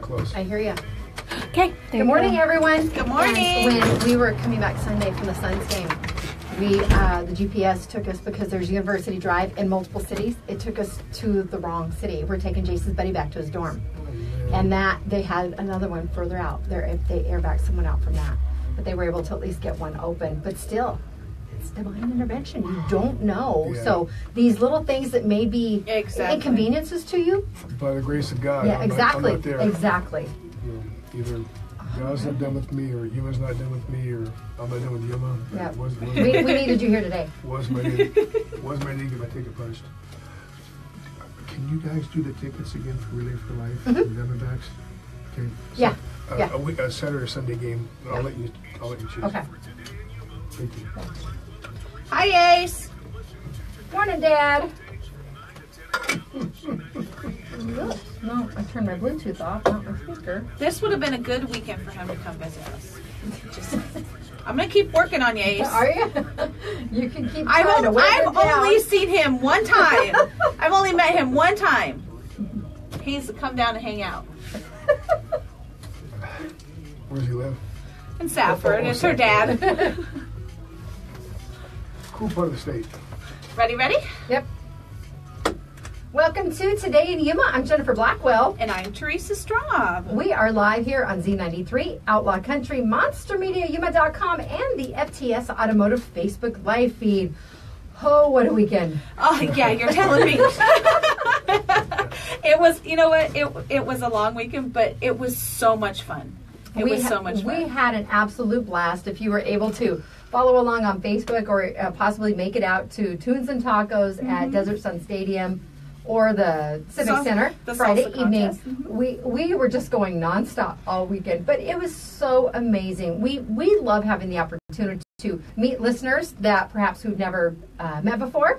close. I hear you. Okay. Good morning, everyone. Good morning. And when we were coming back Sunday from the Suns game, the GPS took us because there's University Drive in multiple cities. It took us to the wrong city. We're taking Jason's buddy back to his dorm. And that they had another one further out there if they airbagged someone out from that. But they were able to at least get one open. But still, it's divine intervention. You don't know. Yeah. So these little things that may be inconveniences to you. By the grace of God. Yeah, exactly. I'm not there. Exactly. Either God's not done with me, or Yuma's not done with me, or I'm not done with Yuma. Yeah. We needed you here today. Was my need to get my ticket punched. Can you guys do the tickets again for Relay for Life? Diamondbacks? Okay. So, yeah. A Saturday or Sunday game. I'll let you choose. Okay. Thank you. Hi, Ace. Morning, Dad. No, I turned my Bluetooth off, not my speaker. This would have been a good weekend for him to come visit us. I'm going to keep working on you, Ace. Are you? You can keep I've trying to wear it down. only seen him one time. I've only met him one time. He needs to come down and hang out. Where does he live? In Safford. It's her dad. Cool part of the state. Ready? Yep. Welcome to Today in Yuma. I'm Jennifer Blackwell. And I'm Teresa Straub. We are live here on Z93, Outlaw Country, MonsterMediaYuma.com, and the FTS Automotive Facebook live feed. Oh, what a weekend. Oh, yeah, you're telling me. It was, you know what, it was a long weekend, but it was so much fun. It was so much fun. We had an absolute blast. If you were able to follow along on Facebook or possibly make it out to Tunes and Tacos at Desert Sun Stadium, or the Civic Center Friday evening. We were just going nonstop all weekend, but it was so amazing. We love having the opportunity to meet listeners that perhaps we've never met before,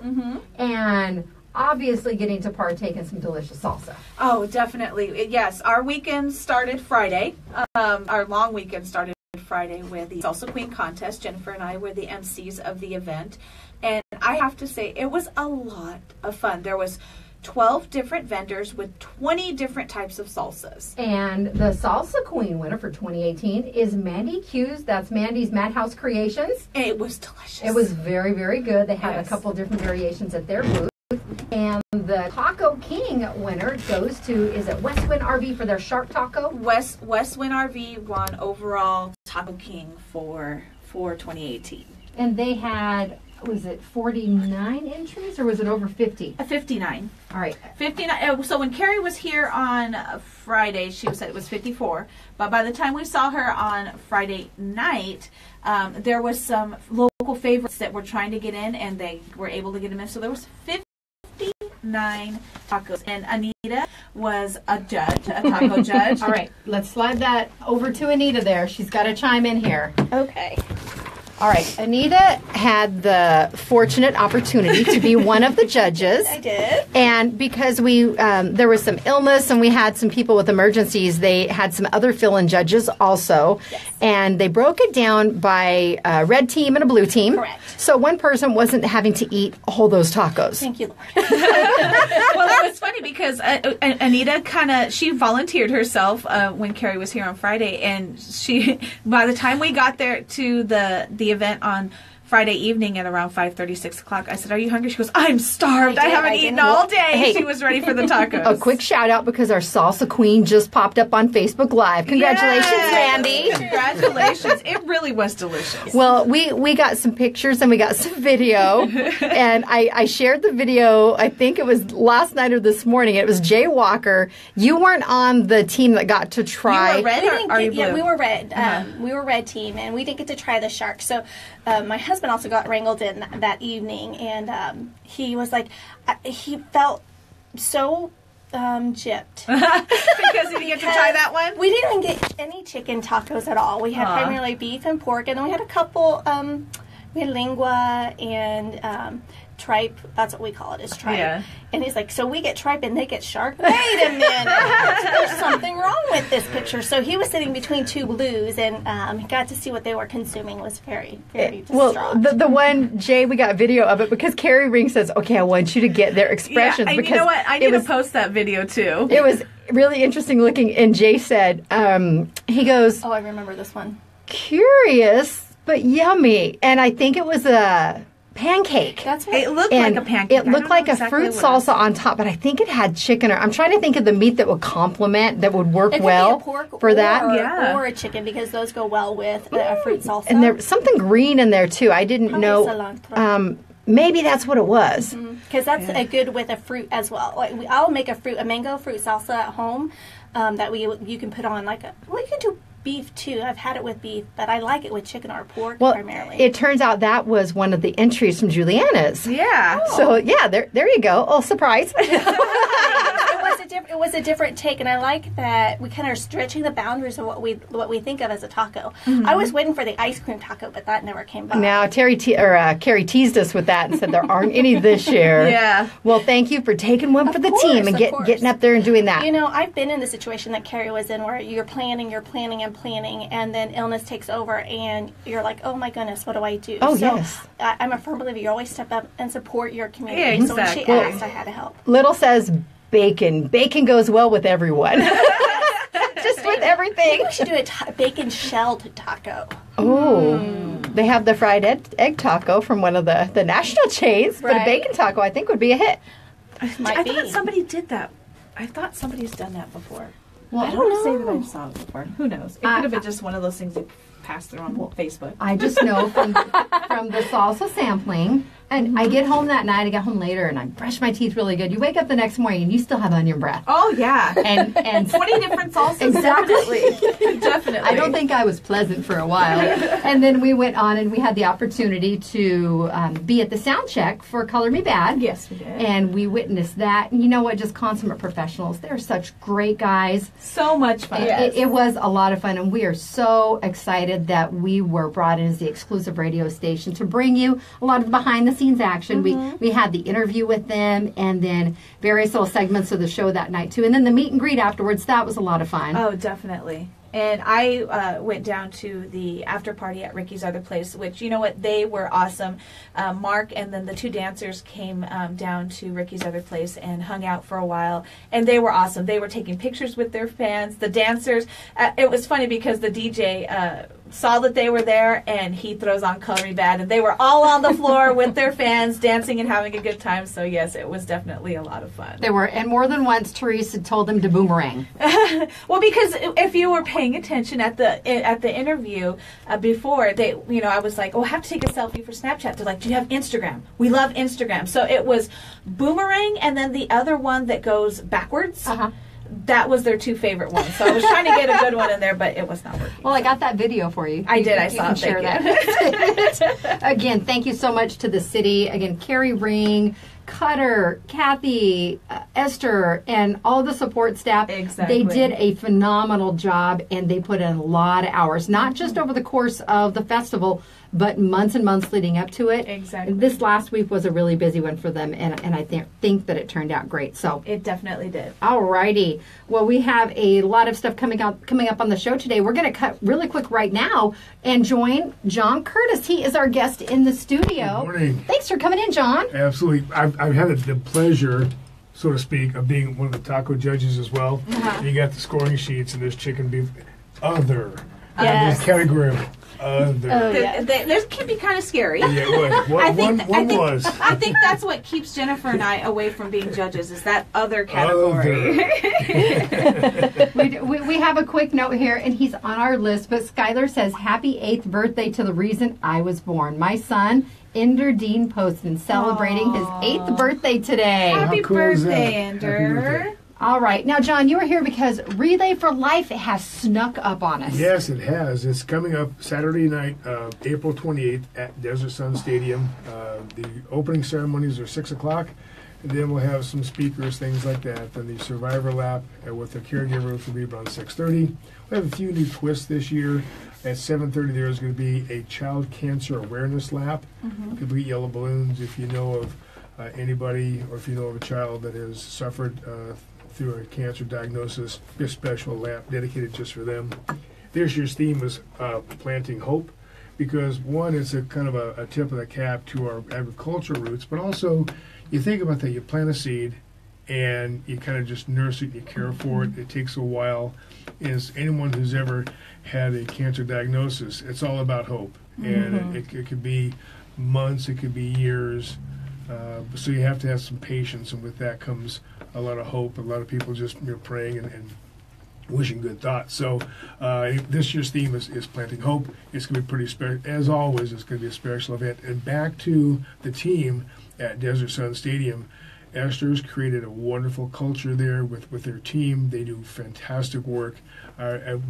and obviously getting to partake in some delicious salsa. Oh, definitely. Yes, our weekend started Friday. Our long weekend started Friday with the Salsa Queen contest. Jennifer and I were the MCs of the event, and I have to say it was a lot of fun. There was 12 different vendors with 20 different types of salsas. And the Salsa Queen winner for 2018 is Mandy Q's. That's Mandy's Madhouse Creations. And it was delicious. It was very, very good. They had a couple different variations at their booth. And the Taco King winner goes to, is it Westwind RV for their shark taco? Westwind RV won overall Taco King for 2018. And they had, was it 49 entries or was it over 50? 59. All right. 59. So when Carrie was here on Friday, she said it was 54. But by the time we saw her on Friday night, there was some local favorites that were trying to get in, and they were able to get them in. So there was 59 tacos. And Anita was a judge, a taco judge. All right. Let's slide that over to Anita there. She's got to chime in here. Okay. All right, Anita had the fortunate opportunity to be one of the judges. I did. And because there was some illness and we had some people with emergencies, they had some other fill-in judges also. Yes. And they broke it down by a red team and a blue team. Correct. So one person wasn't having to eat all those tacos. Thank you, Lord. Well, it was funny because Anita she volunteered herself when Carrie was here on Friday, and by the time we got there to the event on Friday evening at around 5:30, 6 o'clock, I said, "Are you hungry?" She goes, "I'm starved. I haven't eaten all day." Hey, she was ready for the tacos. A quick shout out because our Salsa Queen just popped up on Facebook Live. Congratulations, Yes! Mandy. Congratulations. It really was delicious. Well, we got some pictures and we got some video. And I shared the video, I think it was last night or this morning. It was Jay Walker. You weren't on the team that got to try. You were red or are you blue? Yeah, we were red. We were red team, and we didn't get to try the shark. So my husband also got wrangled in that evening, and he was like, he felt so gypped. Because you didn't get to try that one? We didn't get any chicken tacos at all. We had primarily beef and pork, and then we had a couple, we had lingua and tripe. That's what we call it, is tripe. Yeah. And he's like, so we get tripe and they get shark? Wait a minute. There's something wrong with this picture. So he was sitting between two blues and he got to see what they were consuming. Was very, very distraught. Well, the one, Jay, we got video of it because Carrie Ring says, okay, I want you to get their expressions. Yeah, because you know what? I need to post that video too. It was really interesting looking. And Jay said, he goes, oh, I remember this one. Curious, but yummy. And I think it was a pancake. That's right. It looked like a pancake. It looked like a fruit salsa on top, but I think it had chicken. I'm trying to think of the meat that would complement, that would work well for that. Or a chicken, because those go well with a fruit salsa. And there's something green in there too. I didn't know. Maybe that's what it was. Because that's a good with a fruit as well. Like I'll make a mango fruit salsa at home that you can put on you can do beef too. I've had it with beef, but I like it with chicken or pork primarily. It turns out that was one of the entries from Juliana's. Yeah. So yeah, there you go. Oh, surprise! It was a different take, and I like that we kind of are stretching the boundaries of what we think of as a taco. I was waiting for the ice cream taco, but that never came by. Now Carrie teased us with that and said there aren't any this year. Yeah. Well, thank you for taking one for the team and getting up there and doing that. You know, I've been in the situation that Carrie was in, where you're planning, and then illness takes over, and you're like, oh my goodness, what do I do? Oh, so yes. I'm a firm believer. You always step up and support your community. Yeah, exactly. So when she asked, I had to help. Little says bacon. Bacon goes well with everyone. Just with everything. We should do a bacon shelled taco. Oh, they have the fried egg taco from one of the national chains, but a bacon taco I think would be a hit. I thought somebody did that. I thought somebody's done that before. Well, I don't want to say that I saw it before. Who knows? It could have been just one of those things that passed through on Facebook. I just know from the salsa sampling, and I get home that night, I get home later, and I brush my teeth really good. You wake up the next morning, and you still have onion breath. Oh, yeah. And 20 different salsas. Exactly. Definitely. I don't think I was pleasant for a while. And then we went on, and we had the opportunity to be at the sound check for Color Me Bad. Yes, we did. And we witnessed that. And you know what? Just consummate professionals. They're such great guys. So much fun. It was a lot of fun, and we are so excited that we were brought in as the exclusive radio station to bring you a lot of behind-the-scenes action. We had the interview with them, and then various little segments of the show that night, too. And then the meet and greet afterwards, that was a lot of fun. Oh, definitely. And I went down to the after party at Ricky's other place, which, you know what, they were awesome. Mark and then the two dancers came down to Ricky's other place and hung out for a while, and they were awesome. They were taking pictures with their fans. The dancers, it was funny because the DJ saw that they were there, and he throws on Color Me Bad, and they were all on the floor with their fans dancing and having a good time. So yes, it was definitely a lot of fun. They were, and more than once Therese had told them to boomerang. Well, because if you were paying attention at the interview before, I was like, oh, I have to take a selfie for Snapchat. They're like, do you have Instagram? We love Instagram. So it was boomerang, and then the other one that goes backwards. That was their two favorite ones. So I was trying to get a good one in there, but it was not working. Well, I got that video for you. I did. I saw it. Share that. Again, thank you so much to the city. Again, Carrie Ring, Cutter, Kathy, Esther, and all the support staff. Exactly. They did a phenomenal job, and they put in a lot of hours, not just over the course of the festival, but months and months leading up to it. Exactly. This last week was a really busy one for them, and I think that it turned out great. So it definitely did. All righty. Well, we have a lot of stuff coming up on the show today. We're going to cut really quick right now and join John Courtis. He is our guest in the studio. Good morning. Thanks for coming in, John. Absolutely. I've had the pleasure, so to speak, of being one of the taco judges as well. You got the scoring sheets, and there's chicken, beef, other. Yes. Category of other. Oh, yeah. This can be kind of scary. Yeah, it was. One was. I think that's what keeps Jennifer and I away from being judges, is that other category. We have a quick note here, and he's on our list, but Skylar says, happy 8th birthday to the reason I was born. My son, Ender Dean Poston, celebrating his 8th birthday today. Happy cool is that? birthday, Ender. Happy birthday. All right. Now, John, you are here because Relay for Life has snuck up on us. Yes, it has. It's coming up Saturday night, April 28th at Desert Sun Stadium. The opening ceremonies are 6 o'clock, and then we'll have some speakers, things like that. Then the Survivor Lap with the caregivers will be around 6:30. We have a few new twists this year. At 7:30, there is going to be a child cancer awareness lap. People get yellow balloons. If you know of Anybody, or if you know of a child that has suffered through a cancer diagnosis, this special lap dedicated just for them. This year's theme is planting hope, because one, it's a kind of a tip of the cap to our agricultural roots, but also you think about that, you plant a seed and you kind of just nurse it, you care for it, it takes a while. As anyone who's ever had a cancer diagnosis, it's all about hope. And it could be months, it could be years. So you have to have some patience, and with that comes a lot of hope. A lot of people just praying and wishing good thoughts. So this year's theme is planting hope. It's going to be pretty special. As always, it's going to be a special event. And back to the team at Desert Sun Stadium, Esther's created a wonderful culture there with their team. They do fantastic work.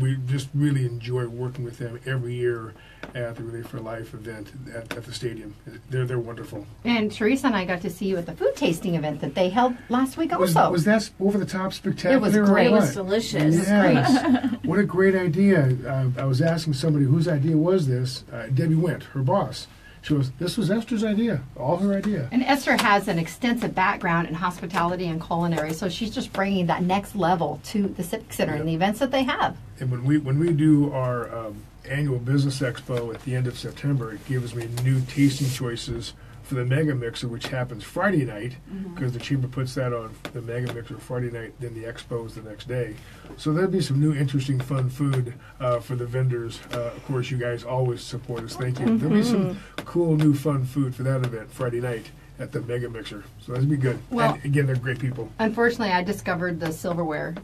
We just really enjoy working with them every year at the Relay for Life event at the stadium. They're wonderful. And Teresa and I got to see you at the food tasting event that they held last week also. Was that over the top spectacular? It was great. It was delicious. Yes. What a great idea. I was asking somebody whose idea was this. Debbie Went, her boss. She goes, this was Esther's idea, all her idea. And Esther has an extensive background in hospitality and culinary, so she's just bringing that next level to the Civic Center and the events that they have. And when we do our annual business expo at the end of September, it gives me new tasting choices for the Mega Mixer, which happens Friday night, because the chamber puts that on the Mega Mixer Friday night, then the expo is the next day. So there'll be some new, interesting, fun food for the vendors. Of course, you guys always support us. Thank you. There'll be some cool, new, fun food for that event Friday night at the Mega Mixer. So that'll be good. Well, and again, they're great people. Unfortunately, I discovered the silverware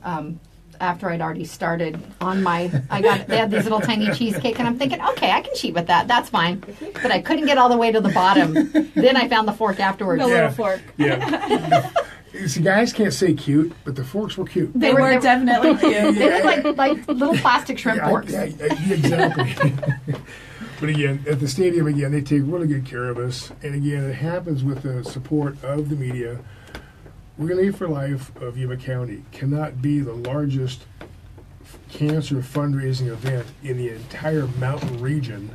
after I'd already started on my, they had these little tiny cheesecake, and I'm thinking, okay, I can cheat with that. That's fine. But I couldn't get all the way to the bottom. Then I found the fork afterwards. The little fork. Yeah. See, guys can't say cute, but the forks were cute. They were definitely cute. They look like little plastic shrimp forks. Yeah, exactly. But again, at the stadium, they take really good care of us. And again, it happens with the support of the media. Relay for Life of Yuma County cannot be the largest cancer fundraising event in the entire mountain region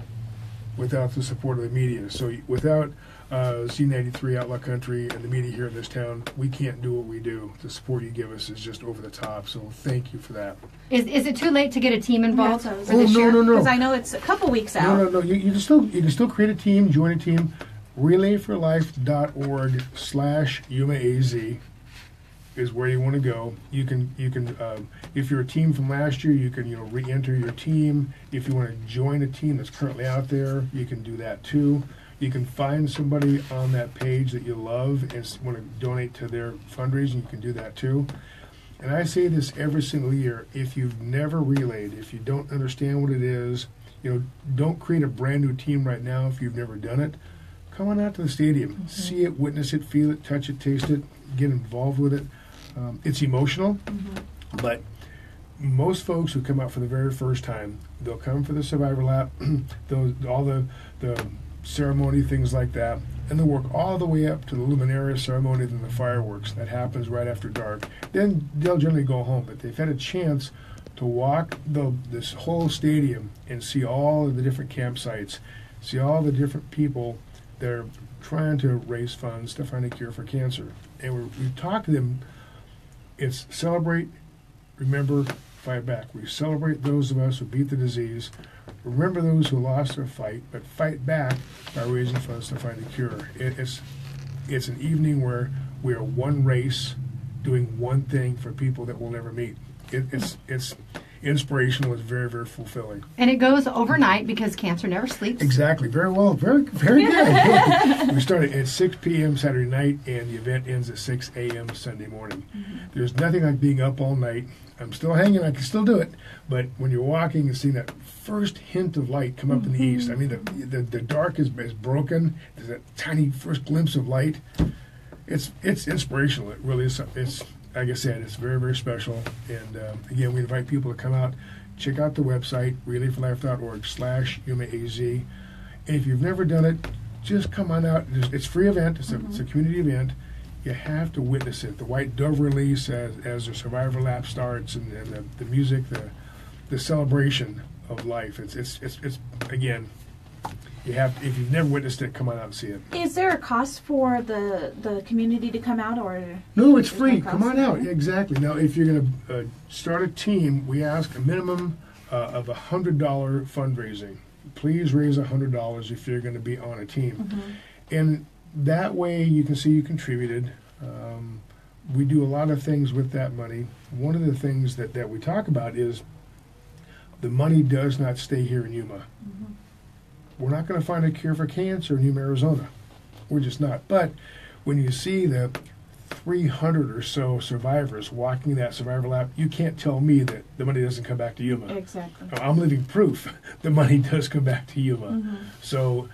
without the support of the media. So without Z93 Outlaw Country and the media here in this town, we can't do what we do. The support you give us is just over the top. So thank you for that. Is it too late to get a team involved for Oh, this year? no. Because I know it's a couple weeks out. No. You can still create a team, join a team. relayforlife.org/YumaAZ is where you want to go. You can if you're a team from last year, you can re-enter your team. If you want to join a team that's currently out there, you can do that too. You can find somebody on that page that you love and want to donate to their fundraising. You can do that too. And I say this every single year: if you've never relayed, if you don't understand what it is, don't create a brand new team right now if you've never done it. Come on out to the stadium, see it, witness it, feel it, touch it, taste it, get involved with it. It's emotional, but most folks who come out for the very first time, they'll come for the Survivor Lap, all the ceremony, things like that, and they'll work all the way up to the Luminaria ceremony, then the fireworks. That happens right after dark. Then they'll generally go home, but they've had a chance to walk this whole stadium and see all of the different campsites, see all the different people that are trying to raise funds to find a cure for cancer. And we talk to them. It's celebrate, remember, fight back. We celebrate those of us who beat the disease, remember those who lost their fight, but fight back by raising funds to find a cure. It's an evening where we are one race doing one thing for people that we'll never meet. It's inspirational. It's very, very fulfilling. And it goes overnight because cancer never sleeps. Exactly. Very well. Very, very good. We start at 6 p.m. Saturday night, and the event ends at 6 a.m. Sunday morning. There's nothing like being up all night. I'm still hanging. I can still do it. But when you're walking and seeing that first hint of light come up in the east, I mean, the dark is broken. There's that tiny first glimpse of light. It's inspirational. It really is. It's, like I said, it's very, very special. And again, we invite people to come out, check out the website, relayforlife.org/YumaAZ. And if you've never done it, just come on out. It's a free event. It's a community event. You have to witness it. The White Dove release as the Survivor Lap starts, and the music, the celebration of life. It's again, You have to, if you've never witnessed it, come on out and see it. Is there a cost for the community to come out, or? No, it's free. no Come cost? on out. Exactly. Now, if you're going to start a team, we ask a minimum of $100 fundraising. Please raise $100 if you're going to be on a team. And that way you can see you contributed. We do a lot of things with that money. One of the things that we talk about is the money does not stay here in Yuma. We're not going to find a cure for cancer in Yuma, Arizona. We're just not. But when you see the 300 or so survivors walking that survivor lap, you can't tell me that the money doesn't come back to Yuma. Exactly. I'm living proof the money does come back to Yuma. So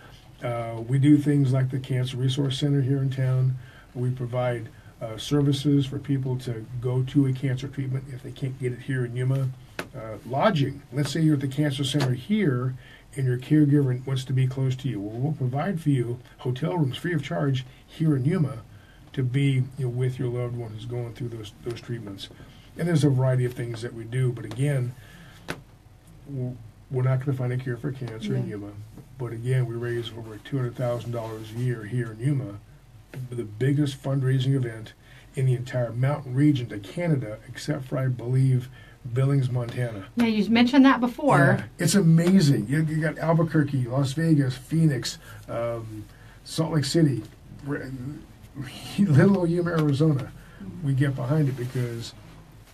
we do things like the Cancer Resource Center here in town. We provide services for people to go to a cancer treatment if they can't get it here in Yuma. Lodging. Let's say you're at the cancer center here and your caregiver wants to be close to you. Well, we'll provide for you hotel rooms free of charge here in Yuma to be with your loved one who's going through those treatments. And there's a variety of things that we do. But again, we're not going to find a cure for cancer in Yuma. But again, we raise over $200,000 a year here in Yuma, the biggest fundraising event in the entire mountain region to Canada, except for, I believe, Billings, Montana. Yeah, you mentioned that before. Yeah, it's amazing. You got Albuquerque, Las Vegas, Phoenix, Salt Lake City, little old Yuma, Arizona. We get behind it because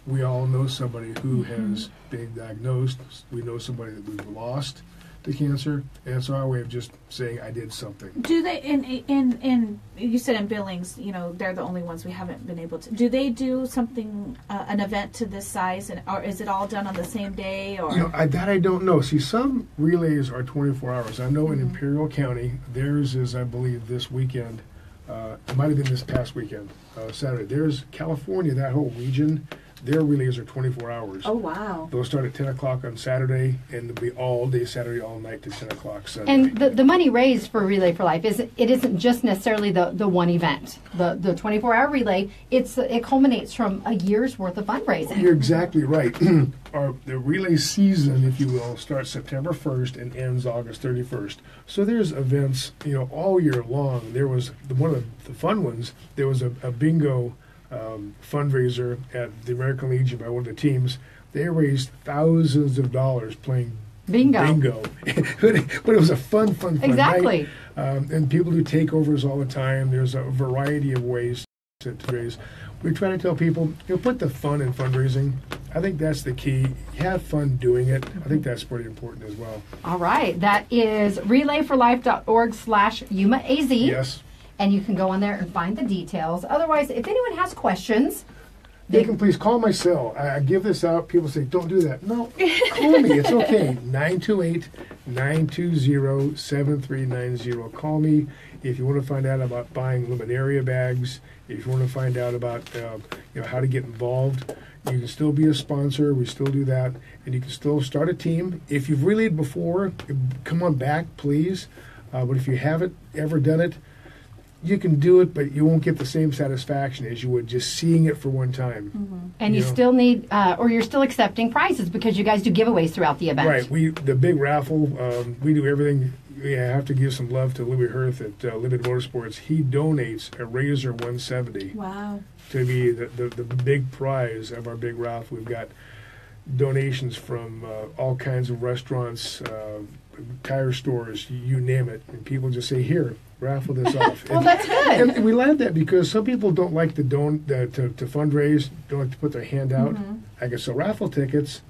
we all know somebody who has been diagnosed. We know somebody that we've lost to cancer, and it's our way of just saying I did something. Do they in you said in Billings, they're the only ones we haven't been able to. Do they do something an event to this size, or is it all done on the same day? Or that I don't know. See, some relays are 24 hours. I know in Imperial County, theirs is, I believe, this weekend. It might have been this past weekend, Saturday. There's California, that whole region. Their relays are 24 hours. Oh, wow. They'll start at 10 o'clock on Saturday, and they'll be all day Saturday, all night to 10 o'clock Sunday. And the money raised for Relay for Life isn't just necessarily the one event. The 24-hour relay, it culminates from a year's worth of fundraising. You're exactly right. The relay season, if you will, starts September 1st and ends August 31st. So there's events, all year long. There was one of the fun ones. There was a bingo fundraiser at the American Legion by one of the teams. They raised thousands of dollars playing bingo. But it was a fun exactly. night. And people do takeovers all the time. There's a variety of ways to raise. We try to tell people, put the fun in fundraising. I think that's the key. Have fun doing it. I think that's pretty important as well. All right. That is relayforlife.org/YumaAZ. Yes. And you can go on there and find the details. Otherwise, if anyone has questions, they can please call my cell. I give this out. People say, don't do that. No, call me. It's okay. 928-920-7390. Call me if you want to find out about buying luminaria bags, if you want to find out about how to get involved. You can still be a sponsor. We still do that. And you can still start a team. If you've relayed before, come on back, please. But if you haven't ever done it, you can do it, but you won't get the same satisfaction as you would just seeing it for one time. And you still need, or you're still accepting prizes because you guys do giveaways throughout the event. Right. The big raffle, we do everything. I have to give some love to Louis Hirth at Limited Motorsports. He donates a Razor 170. Wow. To be the big prize of our big raffle. We've got donations from all kinds of restaurants, tire stores, you name it. And people just say, here, raffle this off. Well, that's good. And we love that because some people don't like to fundraise, don't like to put their hand out. I can sell raffle tickets,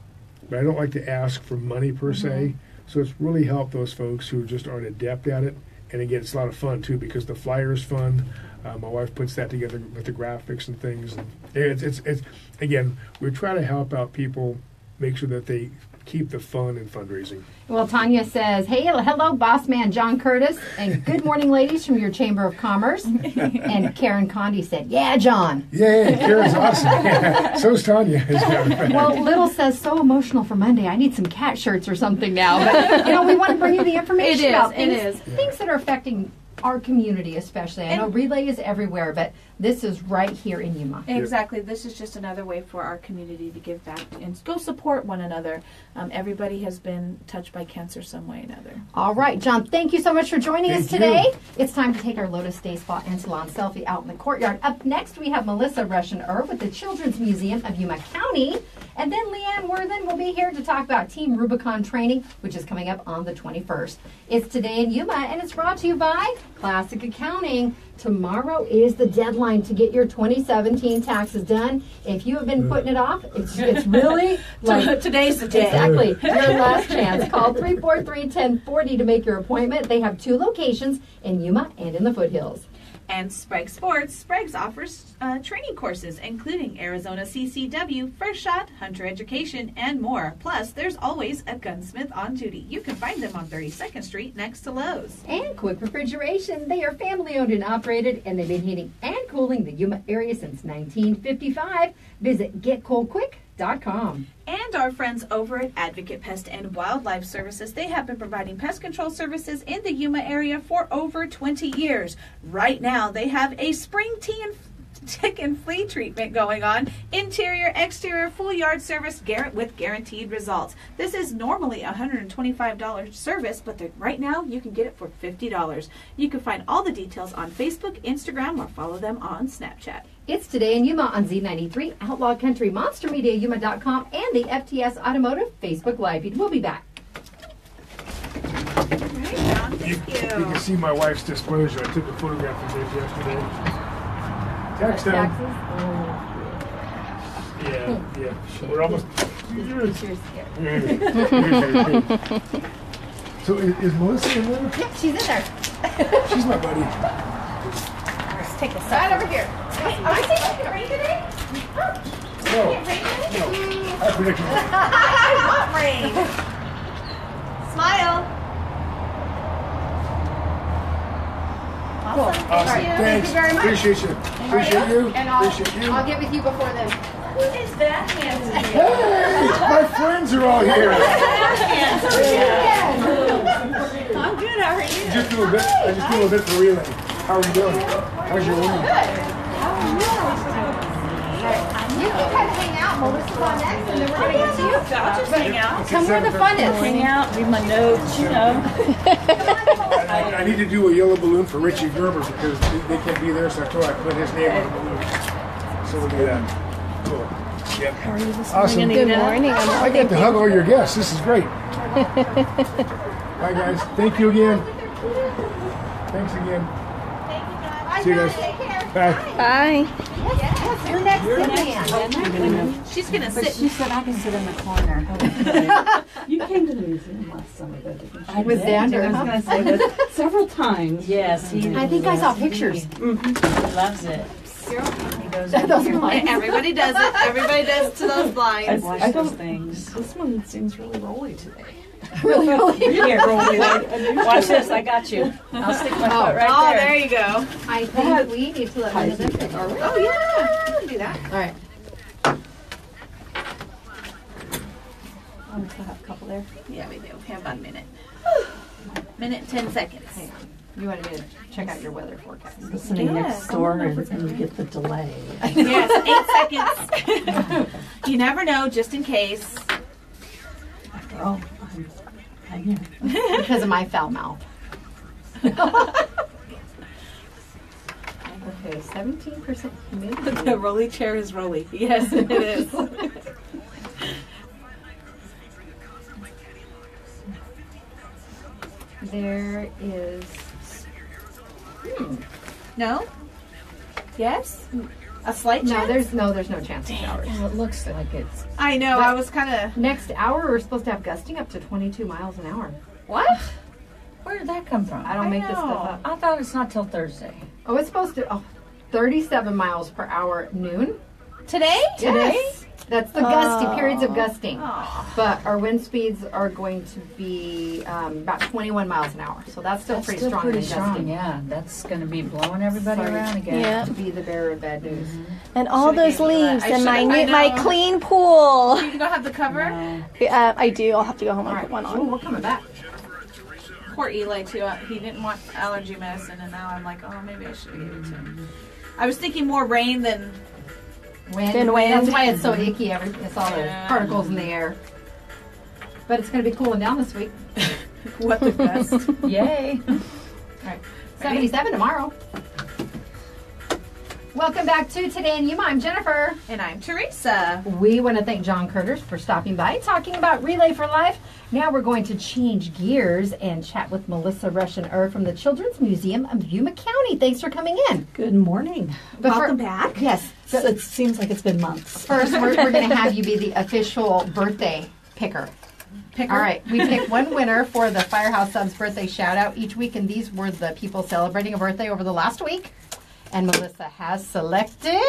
but I don't like to ask for money per se. So it's really helped those folks who just aren't adept at it. And again, it's a lot of fun too because the flyer's fun. My wife puts that together with the graphics and things. And it's again, we're trying to help out people, make sure that they keep the fun in fundraising. Well, Tanya says, hey, hello, boss man John Courtis, and good morning, ladies, from your Chamber of Commerce. And Karen Condi said, yeah, John. Yeah, Karen's awesome. Yeah, so's Tanya. Well, Little says, so emotional for Monday. I need some cat shirts or something now. But, we want to bring you the information about things that are affecting our community especially. I know Relay is everywhere, but this is right here in Yuma. Exactly. This is just another way for our community to give back and go support one another. Everybody has been touched by cancer some way or another. All right, John, thank you so much for joining us today. It's time to take our Lotus Day Spa and Salon selfie out in the courtyard. Up next, we have Melissa Rushin with the Children's Museum of Yuma County. And then Leanne Worthen will be here to talk about Team Rubicon training, which is coming up on the 21st. It's Today in Yuma, and it's brought to you by Classic Accounting. Tomorrow is the deadline to get your 2017 taxes done. If you have been putting it off, it's really like today's the day. Exactly. Your last chance. Call 343-1040 to make your appointment. They have 2 locations in Yuma and in the foothills. And Sprague Sports. Sprague's offers training courses, including Arizona CCW, First Shot, Hunter Education, and more. Plus, there's always a gunsmith on duty. You can find them on 32nd Street next to Lowe's. And Quick Refrigeration. They are family-owned and operated, and they've been heating and cooling the Yuma area since 1955. Visit getcoldquick.com. And our friends over at Advocate Pest and Wildlife Services, they have been providing pest control services in the Yuma area for over 20 years. Right now, they have a spring tick and flea treatment going on. Interior, exterior, full yard service with guaranteed results. This is normally a $125 service, but right now you can get it for $50. You can find all the details on Facebook, Instagram, or follow them on Snapchat. It's Today in Yuma on Z93, Outlaw Country, MonsterMediaYuma.com, and the FTS Automotive Facebook Live feed. We'll be back. All right, John, thank you. You can see my wife's displeasure. I took a photograph of it yesterday. Tax time. Yeah. We're almost. So is Melissa in there? Yeah, she's in there. She's my buddy. Let's take this right over here. Are we taking it rain today? No. I predicted it. I want rain. Smile. Awesome. Awesome. Thanks. Thank you very much. Appreciate you. Appreciate you. And Appreciate you. I'll get with you before then. Who is that handsome? Hey, my friends are all here. I'm good. How are you? Just do a bit. I just do a bit for Relay. How are you doing? How's your woman? You can kind of hang out. Melissa's on next, and then we're going to get to you. I'll just hang out. Come where the fun is. Hang out, read my notes, you know. I need to do a yellow balloon for Richie Gerber because they can't be there, so I thought I'd put his name on the balloon. So we'll do that. Cool. Yep. How are you this Awesome. morning? Good morning. I get to hug all your guests. This is great. Bye, guys. Thank you again. Thanks again. See you guys. Take care. Bye. Bye. Yes, you're next. She's going to sit. She said I can sit in the corner. You came to the museum last summer, though, didn't you? With Xander. I was going to say that several times. Yes, he I think I saw pictures. He loves it. He goes Those are mine. Everybody does it. Everybody does it to those blinds. I those things. This one seems really rolly today. Really? Here, rolly. Watch this. I got you. I'll stick my foot right Oh, there. there you go. I think we need to let one of them in. Are we? Oh, yeah. We can do that. All right. Oh, we still have a couple there. Yeah, we do. We have about a minute. Minute, 10 seconds. You wanted me to check out your weather forecast. Listening Yeah. next door and you get the delay. Yes, 8 seconds. You never know, just in case. Oh, I knew. Because of my foul mouth. Okay, 17% humidity. The rolly chair is rolly. Yes, it is. There is. No? Yes? A slight chance? No, there's no chance of showers. Well, it looks like it's. I know, I was kind of... Next hour, we're supposed to have gusting up to 22 miles an hour. What? Where did that come from? I don't make this stuff up. I thought it's not till Thursday. Oh, it's supposed to. 37 miles per hour at noon. Today? Yes. That's the gusty, periods of gusting. Oh. But our wind speeds are going to be about 21 miles an hour. So that's still pretty strong. Pretty and strong, gusting. yeah. That's going to be blowing everybody Sorry. around again. Yeah. To be the bearer of bad news. And all Should've those gave you that. leaves I and should've- I my know. clean pool. You don't have the cover? No. I do. I'll have to go home and put one Oh, on. we're coming back. poor Eli too. He didn't want allergy medicine, and now I'm like, oh, maybe I should give it to him. I was thinking more rain than wind. wind. That's why it's so icky. It's all the particles in the air. But it's going to be cooling down this week. what the best. Yay. All right. 77 tomorrow. Welcome back to Today in Yuma. I'm Jennifer. And I'm Teresa. We want to thank John Courtis for stopping by and talking about Relay for Life. Now we're going to change gears and chat with Melissa Rushin from the Children's Museum of Yuma County. Thanks for coming in. Good morning. Welcome back. Yes. So it seems like it's been months. First, we're going to have you be the official birthday picker. All right, we pick one winner for the Firehouse Subs birthday shout out each week, and these were the people celebrating a birthday over the last week. And Melissa has selected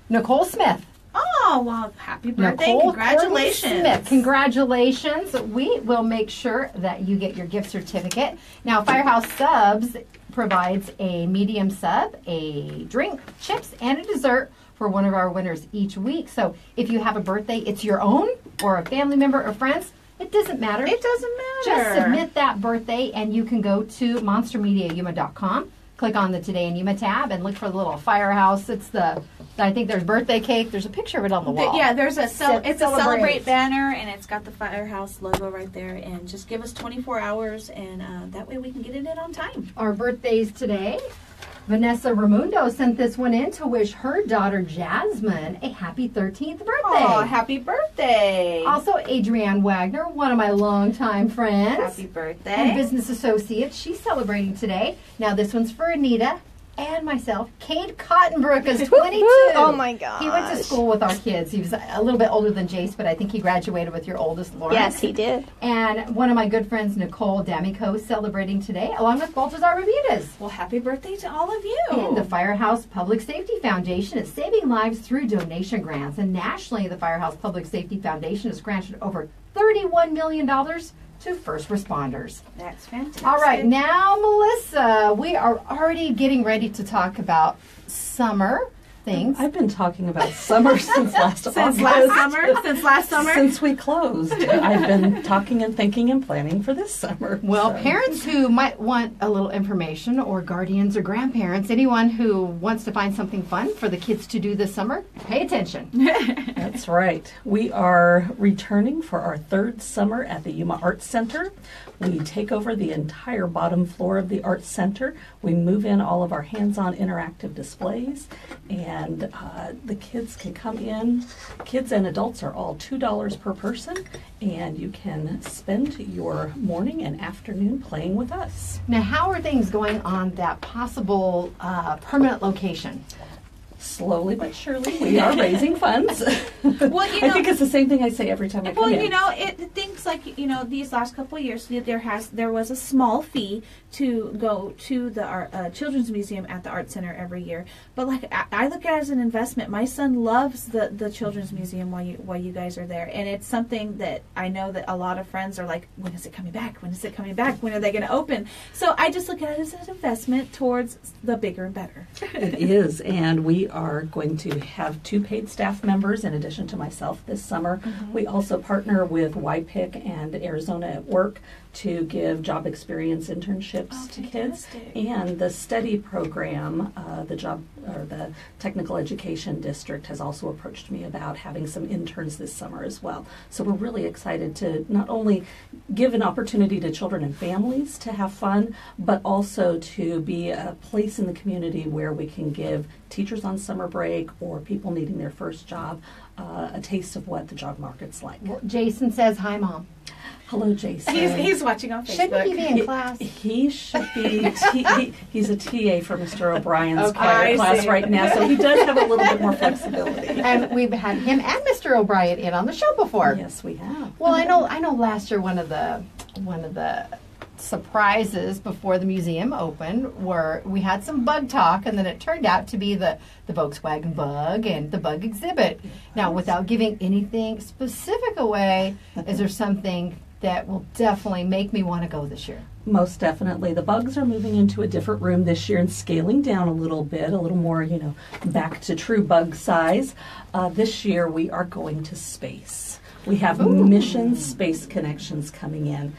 Nicole Smith. Oh, well, happy birthday. Nicole Congratulations. Smith. Congratulations. We will make sure that you get your gift certificate. Now, Firehouse Subs provides a medium sub, a drink, chips, and a dessert for one of our winners each week. So if you have a birthday, it's your own or a family member or friends, it doesn't matter. It doesn't matter. Just submit that birthday, and you can go to monstermediayuma.com. Click on the Today in Yuma tab and look for the little firehouse. I think there's birthday cake. There's a picture of it on the wall. Yeah, there's it's a Celebrate banner, and it's got the Firehouse logo right there. And just give us 24 hours, and that way we can get it in on time. Our birthdays today. Vanessa Ramundo sent this one in to wish her daughter Jasmine a happy 13th birthday. Oh, happy birthday. Also, Adrienne Wagner, one of my longtime friends. Happy birthday. And business associate. She's celebrating today. Now, this one's for Anita and myself. Cade Cottonbrook is 22. Oh my gosh. He went to school with our kids. He was a little bit older than Jace, but I think he graduated with your oldest, Lauren. Yes, he did. And one of my good friends, Nicole D'Amico, is celebrating today, along with Baltazar Ramirez. Well, happy birthday to all of you. And the Firehouse Public Safety Foundation is saving lives through donation grants. And nationally, the Firehouse Public Safety Foundation has granted over $31 million to first responders. That's fantastic. All right, now, Melissa, we are already getting ready to talk about summer things. I've been talking about summer since last Since last summer? Since we closed. I've been talking and thinking and planning for this summer. Well, so. parents who might want a little information, or guardians or grandparents, anyone who wants to find something fun for the kids to do this summer, pay attention. That's right. We are returning for our third summer at the Yuma Arts Center. We take over the entire bottom floor of the Arts Center. We move in all of our hands-on interactive displays, and the kids can come in. Kids and adults are all $2 per person, and you can spend your morning and afternoon playing with us. Now, how are things going on that possible permanent location? Slowly but surely, we are raising funds. Well, I think it's the same thing I say every time I come in. Things like, these last couple of years, there was a small fee to go to the Children's Museum at the Art Center every year. But I look at it as an investment. My son loves the Children's Museum while you guys are there, and it's something that I know that a lot of friends are like, when is it coming back? When is it coming back? When are they going to open? So I just look at it as an investment towards the bigger and better. It is, and we are going to have 2 paid staff members in addition to myself this summer. Mm-hmm. We also partner with YPIC and Arizona at Work to give job experience internships to kids, and the STEADY program, the Technical Education District has also approached me about having some interns this summer as well. So we're really excited to not only give an opportunity to children and families to have fun, but also to be a place in the community where we can give teachers on summer break or people needing their first job a taste of what the job market's like. Well, Jason says, hi, Mom. Hello, Jason. He's watching on Facebook. Shouldn't he be in class? He should be. He's a TA for Mr. O'Brien's choir class right now, so he does have a little bit more flexibility. And we've had him and Mr. O'Brien in on the show before. Yes, we have. Well, I know. Last year, one of the surprises before the museum opened were we had some bug talk, and then it turned out to be the Volkswagen Bug and the Bug exhibit. Now, without giving anything specific away, is there something that will definitely make me want to go this year? Most definitely. The bugs are moving into a different room this year and scaling down a little bit, a little more, back to true bug size. This year we are going to space. We have mission space connections coming in.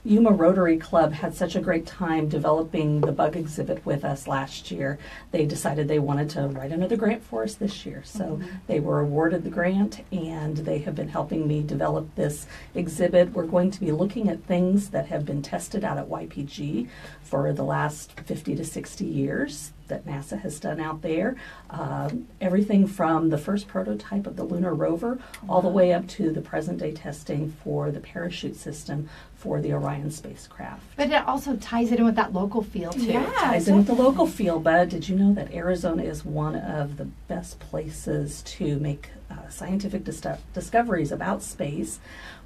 Yuma Rotary Club had such a great time developing the bug exhibit with us last year. They decided they wanted to write another grant for us this year. So they were awarded the grant, and they have been helping me develop this exhibit. We're going to be looking at things that have been tested out at YPG for the last 50 to 60 years that NASA has done out there. Everything from the first prototype of the lunar rover all the way up to the present day testing for the parachute system for the Orion spacecraft. But it also ties it in with that local feel, too. Yeah, It ties in with the local feel, but did you know that Arizona is one of the best places to make scientific discoveries about space?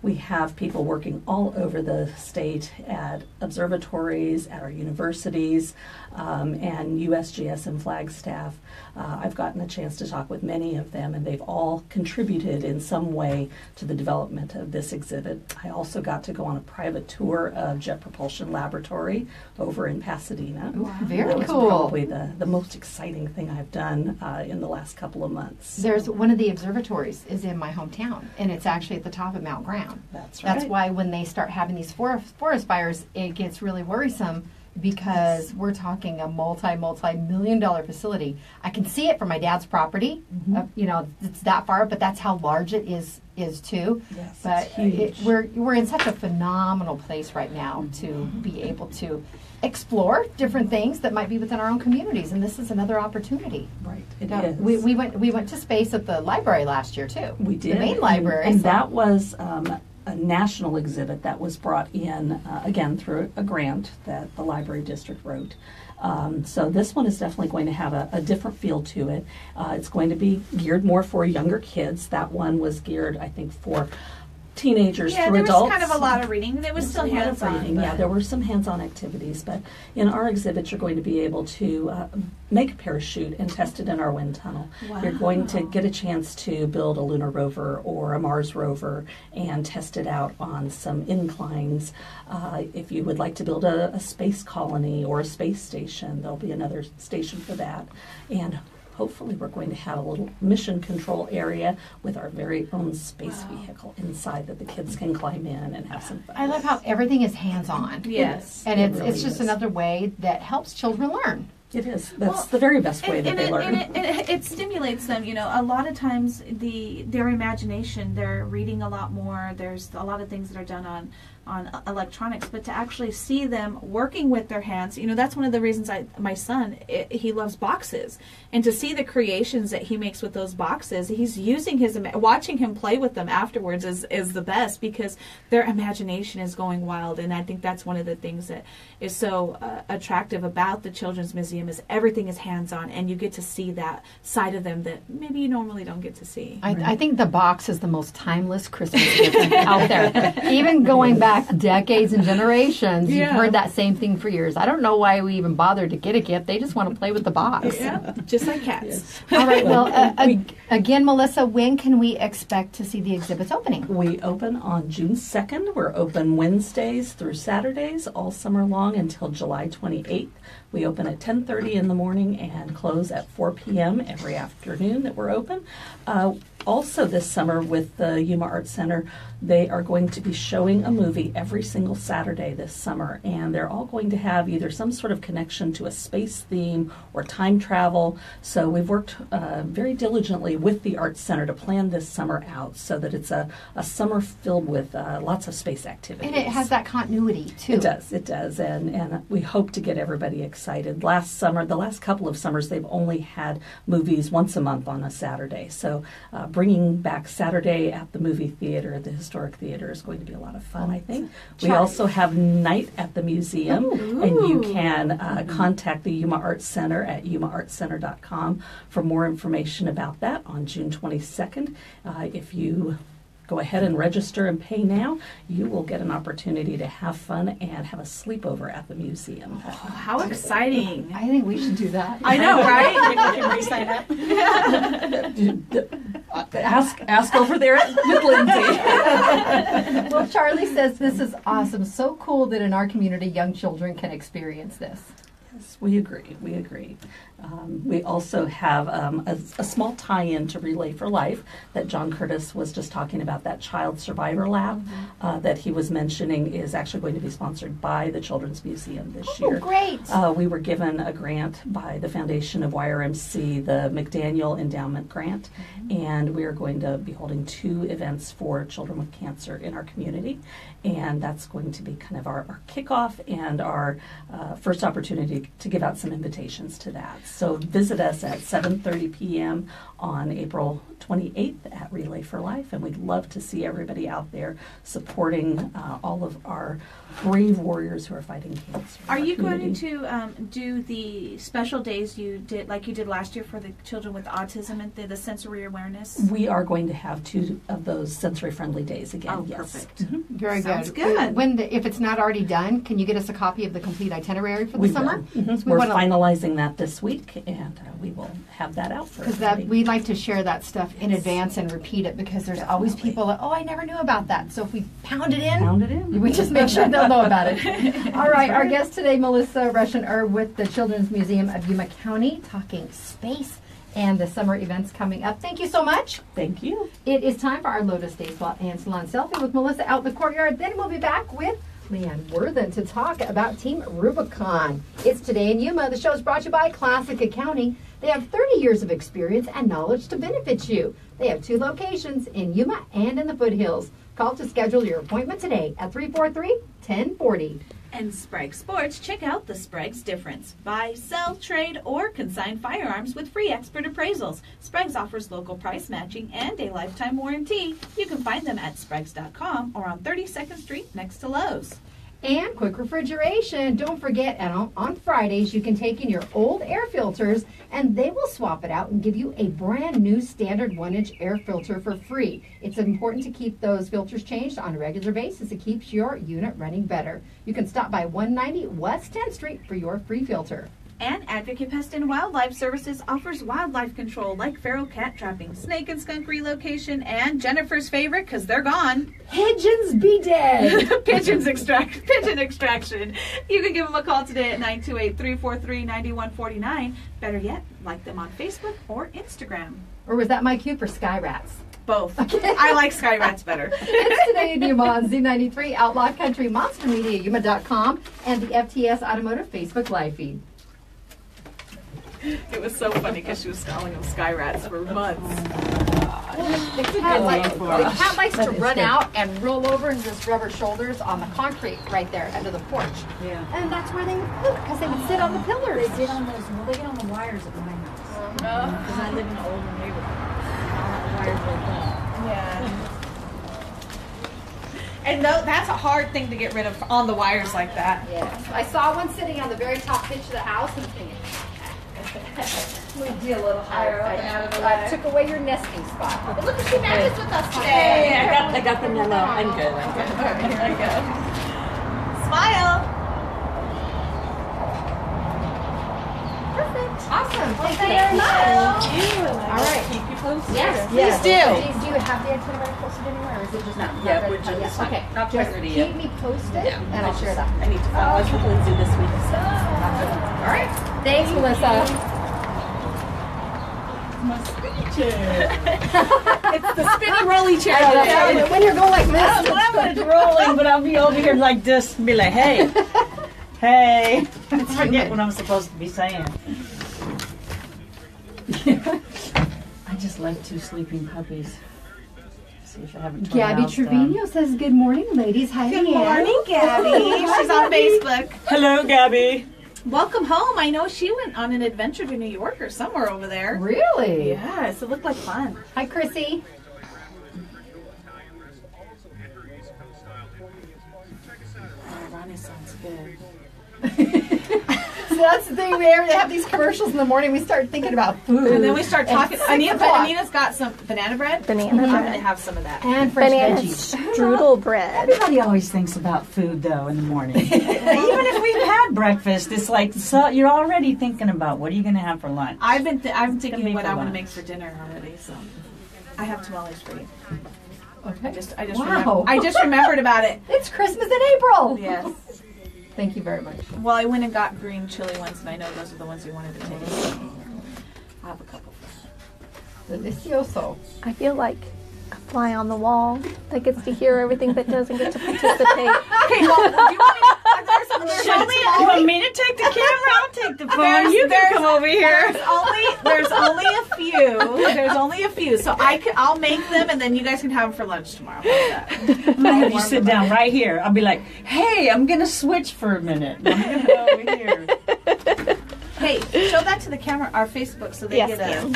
We have people working all over the state at observatories, at our universities, and USGS and Flagstaff. I've gotten a chance to talk with many of them, and they've all contributed in some way to the development of this exhibit. I also got to go on a private tour of Jet Propulsion Laboratory over in Pasadena. Very That was cool. probably the most exciting thing I've done in the last couple of months. There's one of the observatories is in my hometown, and it's actually at the top of Mount Graham. That's right. That's why when they start having these forest fires, it gets really worrisome because we're talking a multi-million-dollar facility. I can see it from my dad's property. It's that far, but that's how large it is too. Yes, But it's huge. we're in such a phenomenal place right now to be able to explore different things that might be within our own communities, and this is another opportunity. Right, it Now, is. we went to space at the library last year too. We did. The main library. And so- that was a national exhibit that was brought in, again, through a grant that the library district wrote. So this one is definitely going to have a different feel to it. It's going to be geared more for younger kids. That one was geared, I think, for teenagers Yeah, through there was adults. kind of a lot of reading. There was still a lot of hands-on. reading. Yeah, there were some hands-on activities, but in our exhibit, you're going to be able to make a parachute and test it in our wind tunnel. Wow. You're going to get a chance to build a lunar rover or a Mars rover and test it out on some inclines. If you would like to build a space colony or a space station, there'll be another station for that. And hopefully we're going to have a little mission control area with our very own space vehicle inside that the kids can climb in and have some fun. I love how everything is hands-on. Yes. And It it's really just is. another way that helps children learn. It is. That's the very best way that they learn. It stimulates them. A lot of times their imagination, they're reading a lot more. There's a lot of things that are done on electronics, but to actually see them working with their hands, that's one of the reasons my son, he loves boxes, and to see the creations that he makes with those boxes, he's using watching him play with them afterwards is the best, because their imagination is going wild. And I think that's one of the things that is so attractive about the Children's Museum is everything is hands-on, and you get to see that side of them that maybe you normally don't get to see. I think the box is the most timeless Christmas gift out there. Even going back decades and generations, you've heard that same thing for years. I don't know why we even bothered to get a gift. They just want to play with the box. Yeah, just like cats. All right, well, again, Melissa, when can we expect to see the exhibits opening? We open on June 2nd. We're open Wednesdays through Saturdays all summer long until July 28th. We open at 10:30 in the morning and close at 4 p.m. every afternoon that we're open. Also this summer with the Yuma Art Center, they are going to be showing a movie every single Saturday this summer, and they're all going to have either some sort of connection to a space theme or time travel. So we've worked very diligently with the Art Center to plan this summer out so that it's a summer filled with lots of space activities. And it has that continuity, too. It does, and we hope to get everybody excited. Last summer, the last couple of summers, they've only had movies once a month on a Saturday. So bringing back Saturday at the movie theater, the historic theater, is going to be a lot of fun, I think. We also have Night at the Museum, and you can contact the Yuma Art Center at yumaartcenter.com for more information about that on June 22nd. If you go ahead and register and pay now, you will get an opportunity to have fun and have a sleepover at the museum. How exciting. I think we should do that. I know, right? Ask over there with Lindsay. Well, Charlie says this is awesome. So cool that in our community, young children can experience this. Yes, we agree. We agree. We also have a small tie-in to Relay for Life that John Courtis was just talking about. That Child Survivor Lab that he was mentioning is actually going to be sponsored by the Children's Museum this year. Oh, great! We were given a grant by the Foundation of YRMC, the McDaniel Endowment Grant, and we are going to be holding 2 events for children with cancer in our community, and that's going to be kind of our kickoff and our first opportunity to give out some invitations to that. So visit us at 7:30 p.m. on April 28th at Relay for Life, and we'd love to see everybody out there supporting all of our brave warriors who are fighting cancer. Are you going to do the special days you did, like you did last year for the children with autism and the sensory awareness? We are going to have 2 of those sensory-friendly days again. Oh, yes. perfect. Very Sounds good. good. If it's not already done, can you get us a copy of the complete itinerary for the We summer? will. So we We're wanna- finalizing that this week, and we will have that out for Because everybody. we like to share that stuff in advance and repeat it, because there's always people that, I never knew about that. So if we pound it in, Pound it in. we just make sure they'll know about it. All right, our guest today, Melissa Rushin, are with the Children's Museum of Yuma County, talking space and the summer events coming up. Thank you so much. Thank you. It is time for our Lotus Day Spa and Salon Selfie with Melissa out in the courtyard. Then we'll be back with Leanne Worthen to talk about Team Rubicon. It's Today in Yuma. The show is brought to you by Classic Accounting. They have 30 years of experience and knowledge to benefit you. They have 2 locations in Yuma and in the foothills. Call to schedule your appointment today at 343-1040. And Sprague Sports, check out the Sprague's difference. Buy, sell, trade, or consign firearms with free expert appraisals. Sprague's offers local price matching and a lifetime warranty. You can find them at spragues.com or on 32nd Street next to Lowe's. And quick refrigeration. Don't forget, and on Fridays, you can take in your old air filters and they will swap it out and give you a brand new standard 1-inch air filter for free. It's important to keep those filters changed on a regular basis. It keeps your unit running better. You can stop by 190 West 10th Street for your free filter. And Advocate Pest and Wildlife Services offers wildlife control like feral cat trapping, snake and skunk relocation, and Jennifer's favorite, because they're gone, Pigeons be dead. pigeon extraction. You can give them a call today at 928-343-9149. Better yet, like them on Facebook or Instagram. Or was that my cue for Sky Rats? Both. I like Sky Rats better. It's Today in Yuma on Z93, Outlaw Country, Monster Media, Yuma.com, and the FTS Automotive Facebook Live feed. It was so funny because she was calling them Sky Rats for months. The cat likes to run out and roll over and just rub her shoulders on the concrete right there under the porch. Yeah. And that's where they would poop, because they would sit on the pillars. They get on the wires at my house. Because I live in an older neighborhood. All the wires like that. Yeah. And that's a hard thing to get rid of on the wires like that. Yes. I saw one sitting on the very top pitch of the house and thinking, We'd be a little higher up and out of the I way. took away your nesting spot. But look at she matches with us today. Hey, I got the memo. I'm good. All right, here I go. Smile. Perfect. Awesome. Thank you Thank very much. you. All right. Keep you posted. Yes, Yes. please do. Do you have the itinerary posted anywhere, or is it just not? Yeah, not we're ready? just okay. not quite Just ready keep yet. me posted, Yeah. and I'll share that. I need to finalize with Lindsay this week. All right. Thanks, Melissa. It's the spinny rolly chair today. When you're going like this. I don't know when it's rolling, but I'll be over here like this and be like, hey, hey. I forget what I'm supposed to be saying. I just left 2 sleeping puppies. See if I haven't torn Gabby the house Trevino down. says, good morning, ladies. Hi, Good Leanne. morning, Gabby. She's on Facebook. Hello, Gabby. Welcome home. I know she went on an adventure to New York or somewhere over there. Really? Yes, it looked like fun. Hi, Chrissy. Oh, Ronnie sounds good. So that's the thing. They have these commercials in the morning. We start thinking about food. And then we start talking. At 6 o'clock. Anita's got some banana bread. Banana I'm bread. going to have some of that. And fresh Banana veggies. strudel bread. Everybody always thinks about food, though, in the morning. Even if we've had breakfast, it's like, so you're already thinking about what are you going to have for lunch. I'm thinking be what for I want to lunch. make for dinner already. So I have tamales for you. Okay. I just Wow. I just remembered about it. It's Christmas in April. Yes. Thank you very much. Well, I went and got green chili ones, and I know those are the ones we wanted to taste. I'll have a couple. Delicioso. I feel like a fly on the wall that gets to hear everything but doesn't get to participate. Okay, well, do you want me to, there's only You want me to take the camera? I'll take the phone. You can come over here. There's only a few. There's only a few. So I'll make them, and then you guys can have them for lunch tomorrow. How's that? I'm gonna have you sit down right here. I'll be like, hey, I'm gonna switch for a minute. I'm gonna go over here. Hey, show that to the camera, our Facebook, so they get a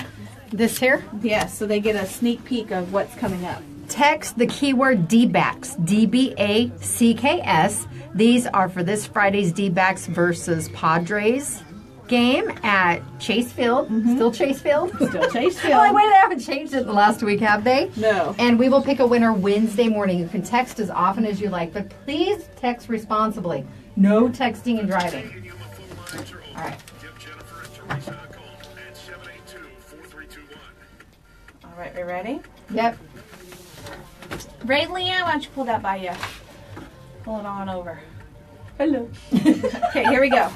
This here? so they get a sneak peek of what's coming up. Text the keyword D-backs, D-B-A-C-K-S. These are for this Friday's D-backs versus Padres game at Chase Field. Still Chase Field? Still Chase Field. Well, wait, they haven't changed it in the last week, have they? No. And we will pick a winner Wednesday morning. You can text as often as you like, but please text responsibly. No texting and driving. All right. All right, we ready? Yep. Ray, Leanne, why don't you pull that by you? Pull it on over. Hello. Okay, here we go.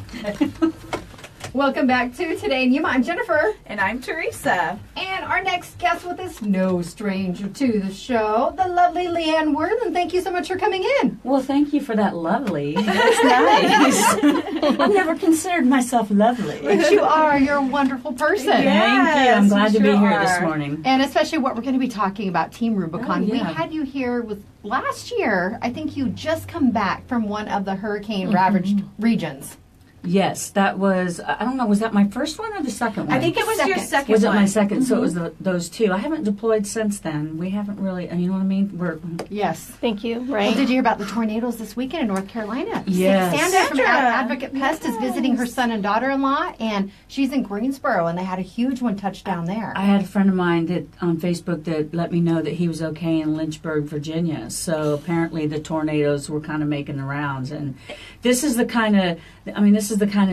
Welcome back to Today in Yuma. I'm Jennifer. And I'm Teresa. And our next guest with us, no stranger to the show, the lovely Leanne Worthen. Thank you so much for coming in. Well, thank you for that lovely. That's nice. I've never considered myself lovely. But you are. You're a wonderful person. Thank you. I'm glad to be sure here this are. morning. And especially what we're going to be talking about, Team Rubicon. Oh, yeah. We had you here with last year. I think you just come back from one of the hurricane-ravaged regions. Yes, that was, I don't know, was that my first one or the second one? I think it was your second Was it one. my second? So it was those two. I haven't deployed since then. We haven't really, you know what I mean? Yes. Thank you, Well, right? did you hear about the tornadoes this weekend in North Carolina? Yes. Sandra from Sandra. Advocate Pest is visiting her son and daughter-in-law, and she's in Greensboro, and they had a huge one touch down there. I had a friend of mine that on Facebook that let me know that he was okay in Lynchburg, Virginia. So apparently the tornadoes were kind of making the rounds, and this is the kind of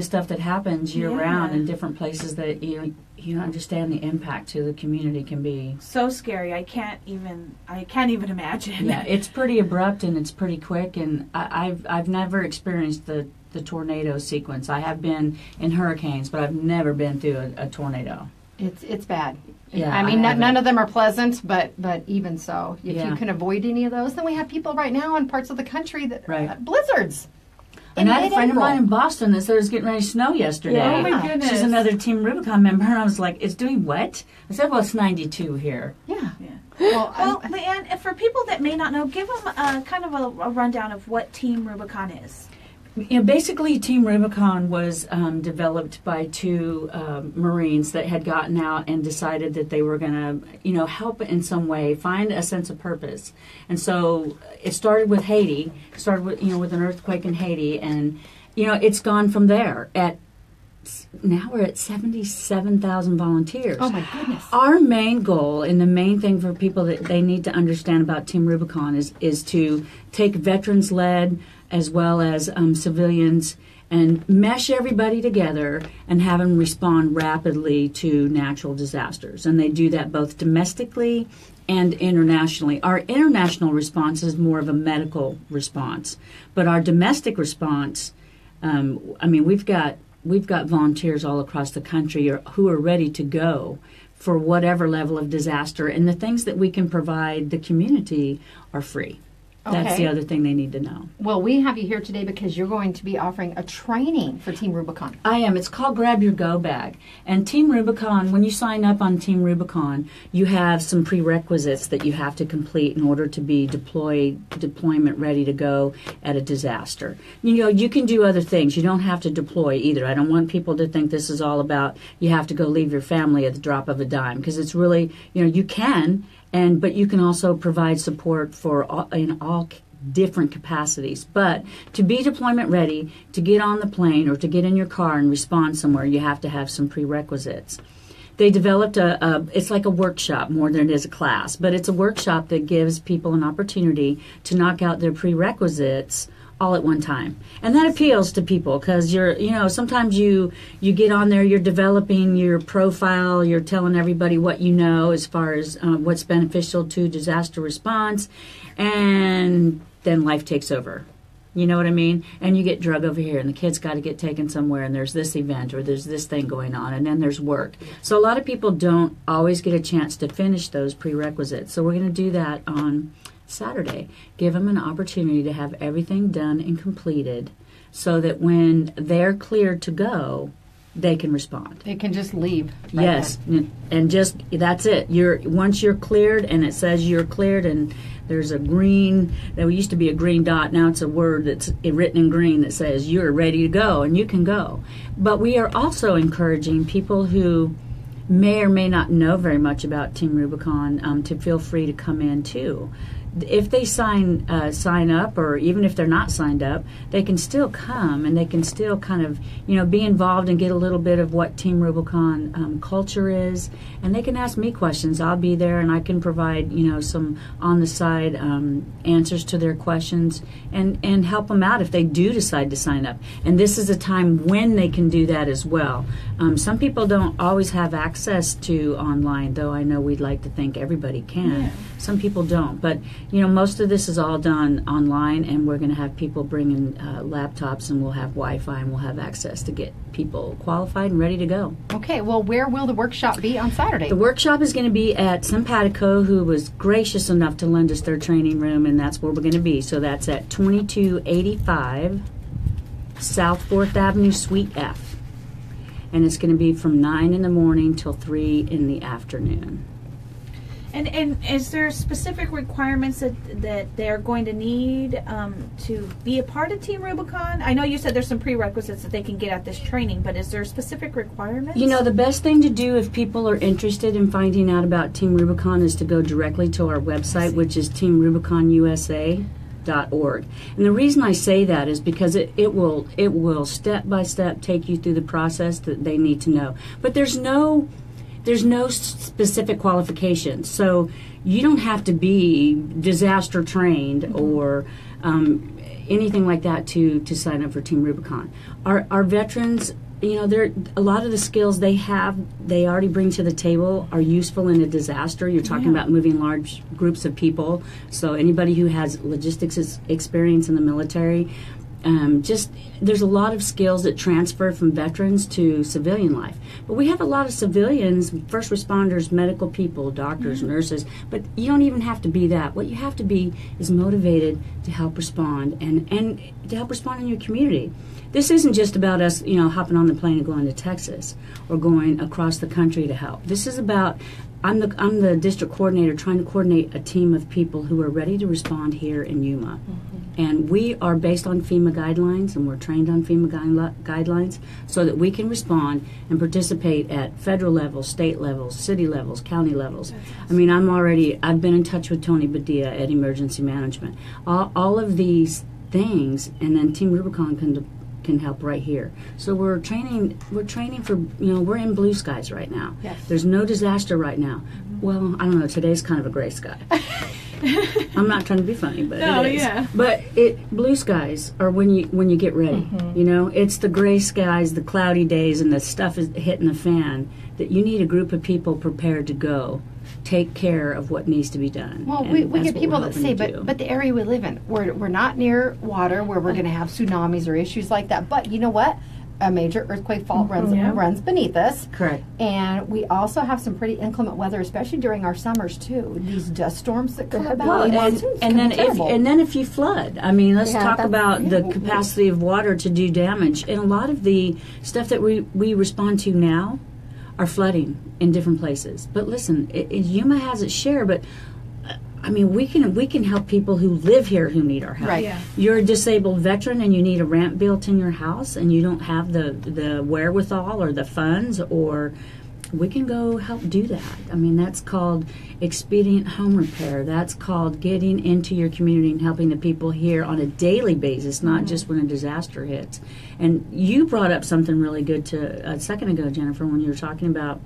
stuff that happens year round in different places that you understand the impact to the community can be. So scary. I can't even imagine. Yeah, it's pretty abrupt and it's pretty quick, and I've never experienced the tornado sequence. I have been in hurricanes, but I've never been through a tornado. It's bad. Yeah, I mean, I none of them are pleasant, but even so, if Yeah. you can avoid any of those, then we have people right now in parts of the country that Right. Blizzards. And I had a friend of mid-April. mine in Boston that said it was getting ready to snow yesterday. Yeah. Oh my goodness. She's another Team Rubicon member, and I was like, it's doing what? I said, well, it's 92 here. Yeah. Yeah. Well, Well, Leanne, for people that may not know, give them kind of a rundown of what Team Rubicon is. You know, basically, Team Rubicon was developed by two Marines that had gotten out and decided that they were going to, help in some way, find a sense of purpose. And so it started with Haiti, with an earthquake in Haiti, and, it's gone from there. Now we're at 77,000 volunteers. oh my goodness. Our main goal and the main thing for people that they need to understand about Team Rubicon is to take veterans-led as well as civilians and mesh everybody together and have them respond rapidly to natural disasters. And they do that both domestically and internationally. Our international response is more of a medical response. But our domestic response, we've got volunteers all across the country who are ready to go for whatever level of disaster. And the things that we can provide the community are free. That's Okay. the other thing they need to know. Well, we have you here today because you're going to be offering a training for Team Rubicon. I am. It's called Grab Your Go Bag. And Team Rubicon, when you sign up on Team Rubicon, you have some prerequisites that you have to complete in order to be deployment ready to go at a disaster. You can do other things. You don't have to deploy either. I don't want people to think this is all about you have to go leave your family at the drop of a dime, because it's really, you can, but you can also provide support for in all different capacities. But to be deployment ready, to get on the plane or to get in your car and respond somewhere, you have to have some prerequisites. They developed it's like a workshop more than it is a class, but it's a workshop that gives people an opportunity to knock out their prerequisites all at one time. And that appeals to people because sometimes you get on there, you're developing your profile, you're telling everybody what you know as far as what's beneficial to disaster response, and then life takes over. You know what I mean? And you get drug over here, and the kid's got to get taken somewhere, and there's this event, or there's this thing going on, and then there's work. So a lot of people don't always get a chance to finish those prerequisites. So we're going to do that on Saturday. Give them an opportunity to have everything done and completed so that when they're cleared to go, they can respond. They can just leave. Right Yes, and just that's it. Once you're cleared, and it says you're cleared, and there's a green. There used to be a green dot. Now it's a word that's written in green that says you're ready to go, and you can go. But we are also encouraging people who may or may not know very much about Team Rubicon to feel free to come in too. If they sign up, or even if they're not signed up, they can still come, and they can still kind of, be involved and get a little bit of what Team Rubicon culture is, and they can ask me questions. I'll be there, and I can provide, some on the side answers to their questions, and help them out if they do decide to sign up. And this is a time when they can do that as well. Some people don't always have access to online, though I know we'd like to think everybody can. Yeah. Some people don't, but most of this is all done online, and we're going to have people bring in laptops, and we'll have Wi-Fi, and we'll have access to get people qualified and ready to go. Okay, well, where will the workshop be on Saturday? The workshop is going to be at Simpatico, who was gracious enough to lend us their training room, and that's where we're going to be. So that's at 2285 South 4th Avenue, Suite F. And it's going to be from 9 in the morning till 3 in the afternoon. And is there specific requirements that they're going to need to be a part of Team Rubicon? I know you said there's some prerequisites that they can get at this training, but is there specific requirements? The best thing to do if people are interested in finding out about Team Rubicon is to go directly to our website, which is teamrubiconusa.org. And the reason I say that is because it will step by step take you through the process that they need to know. But there's no specific qualifications, so you don't have to be disaster trained or anything like that to sign up for Team Rubicon. Our veterans, they're a lot of the skills they already bring to the table are useful in a disaster. You're talking about moving large groups of people, so anybody who has logistics experience in the military. There's a lot of skills that transfer from veterans to civilian life. But we have a lot of civilians, first responders, medical people, doctors, nurses, but you don't even have to be that. What you have to be is motivated to help respond and to help respond in your community. This isn't just about us, hopping on the plane and going to Texas or going across the country to help. This is about I'm the district coordinator trying to coordinate a team of people who are ready to respond here in Yuma. And we are based on FEMA guidelines, and we're trained on FEMA guidelines so that we can respond and participate at federal levels, state levels, city levels, county levels. I mean, I've been in touch with Tony Badia at Emergency Management. All of these things, and then Team Rubicon can help right here. So we're training for, we're in blue skies right now. Yes. There's no disaster right now. Well, I don't know, today's kind of a gray sky. I'm not trying to be funny, but it is. Yeah. But blue skies are when you get ready. It's the gray skies, the cloudy days, and the stuff is hitting the fan that you need a group of people prepared to go take care of what needs to be done. Well, we get people that say, but the area we live in, we're not near water where we're going to have tsunamis or issues like that. But you know what? A major earthquake fault runs beneath us. Correct. And we also have some pretty inclement weather, especially during our summers too. These dust storms that come about. And then if you flood, I mean, let's talk about the capacity of water to do damage. And a lot of the stuff that we respond to now are flooding in different places. But listen, Yuma has its share, but I mean, we can help people who live here who need our help. Right. Yeah. You're a disabled veteran and you need a ramp built in your house and you don't have the wherewithal or the funds, or we can go help do that. I mean, that's called expedient home repair. That's called getting into your community and helping the people here on a daily basis, not just when a disaster hits. And you brought up something really good a second ago, Jennifer, when you were talking about,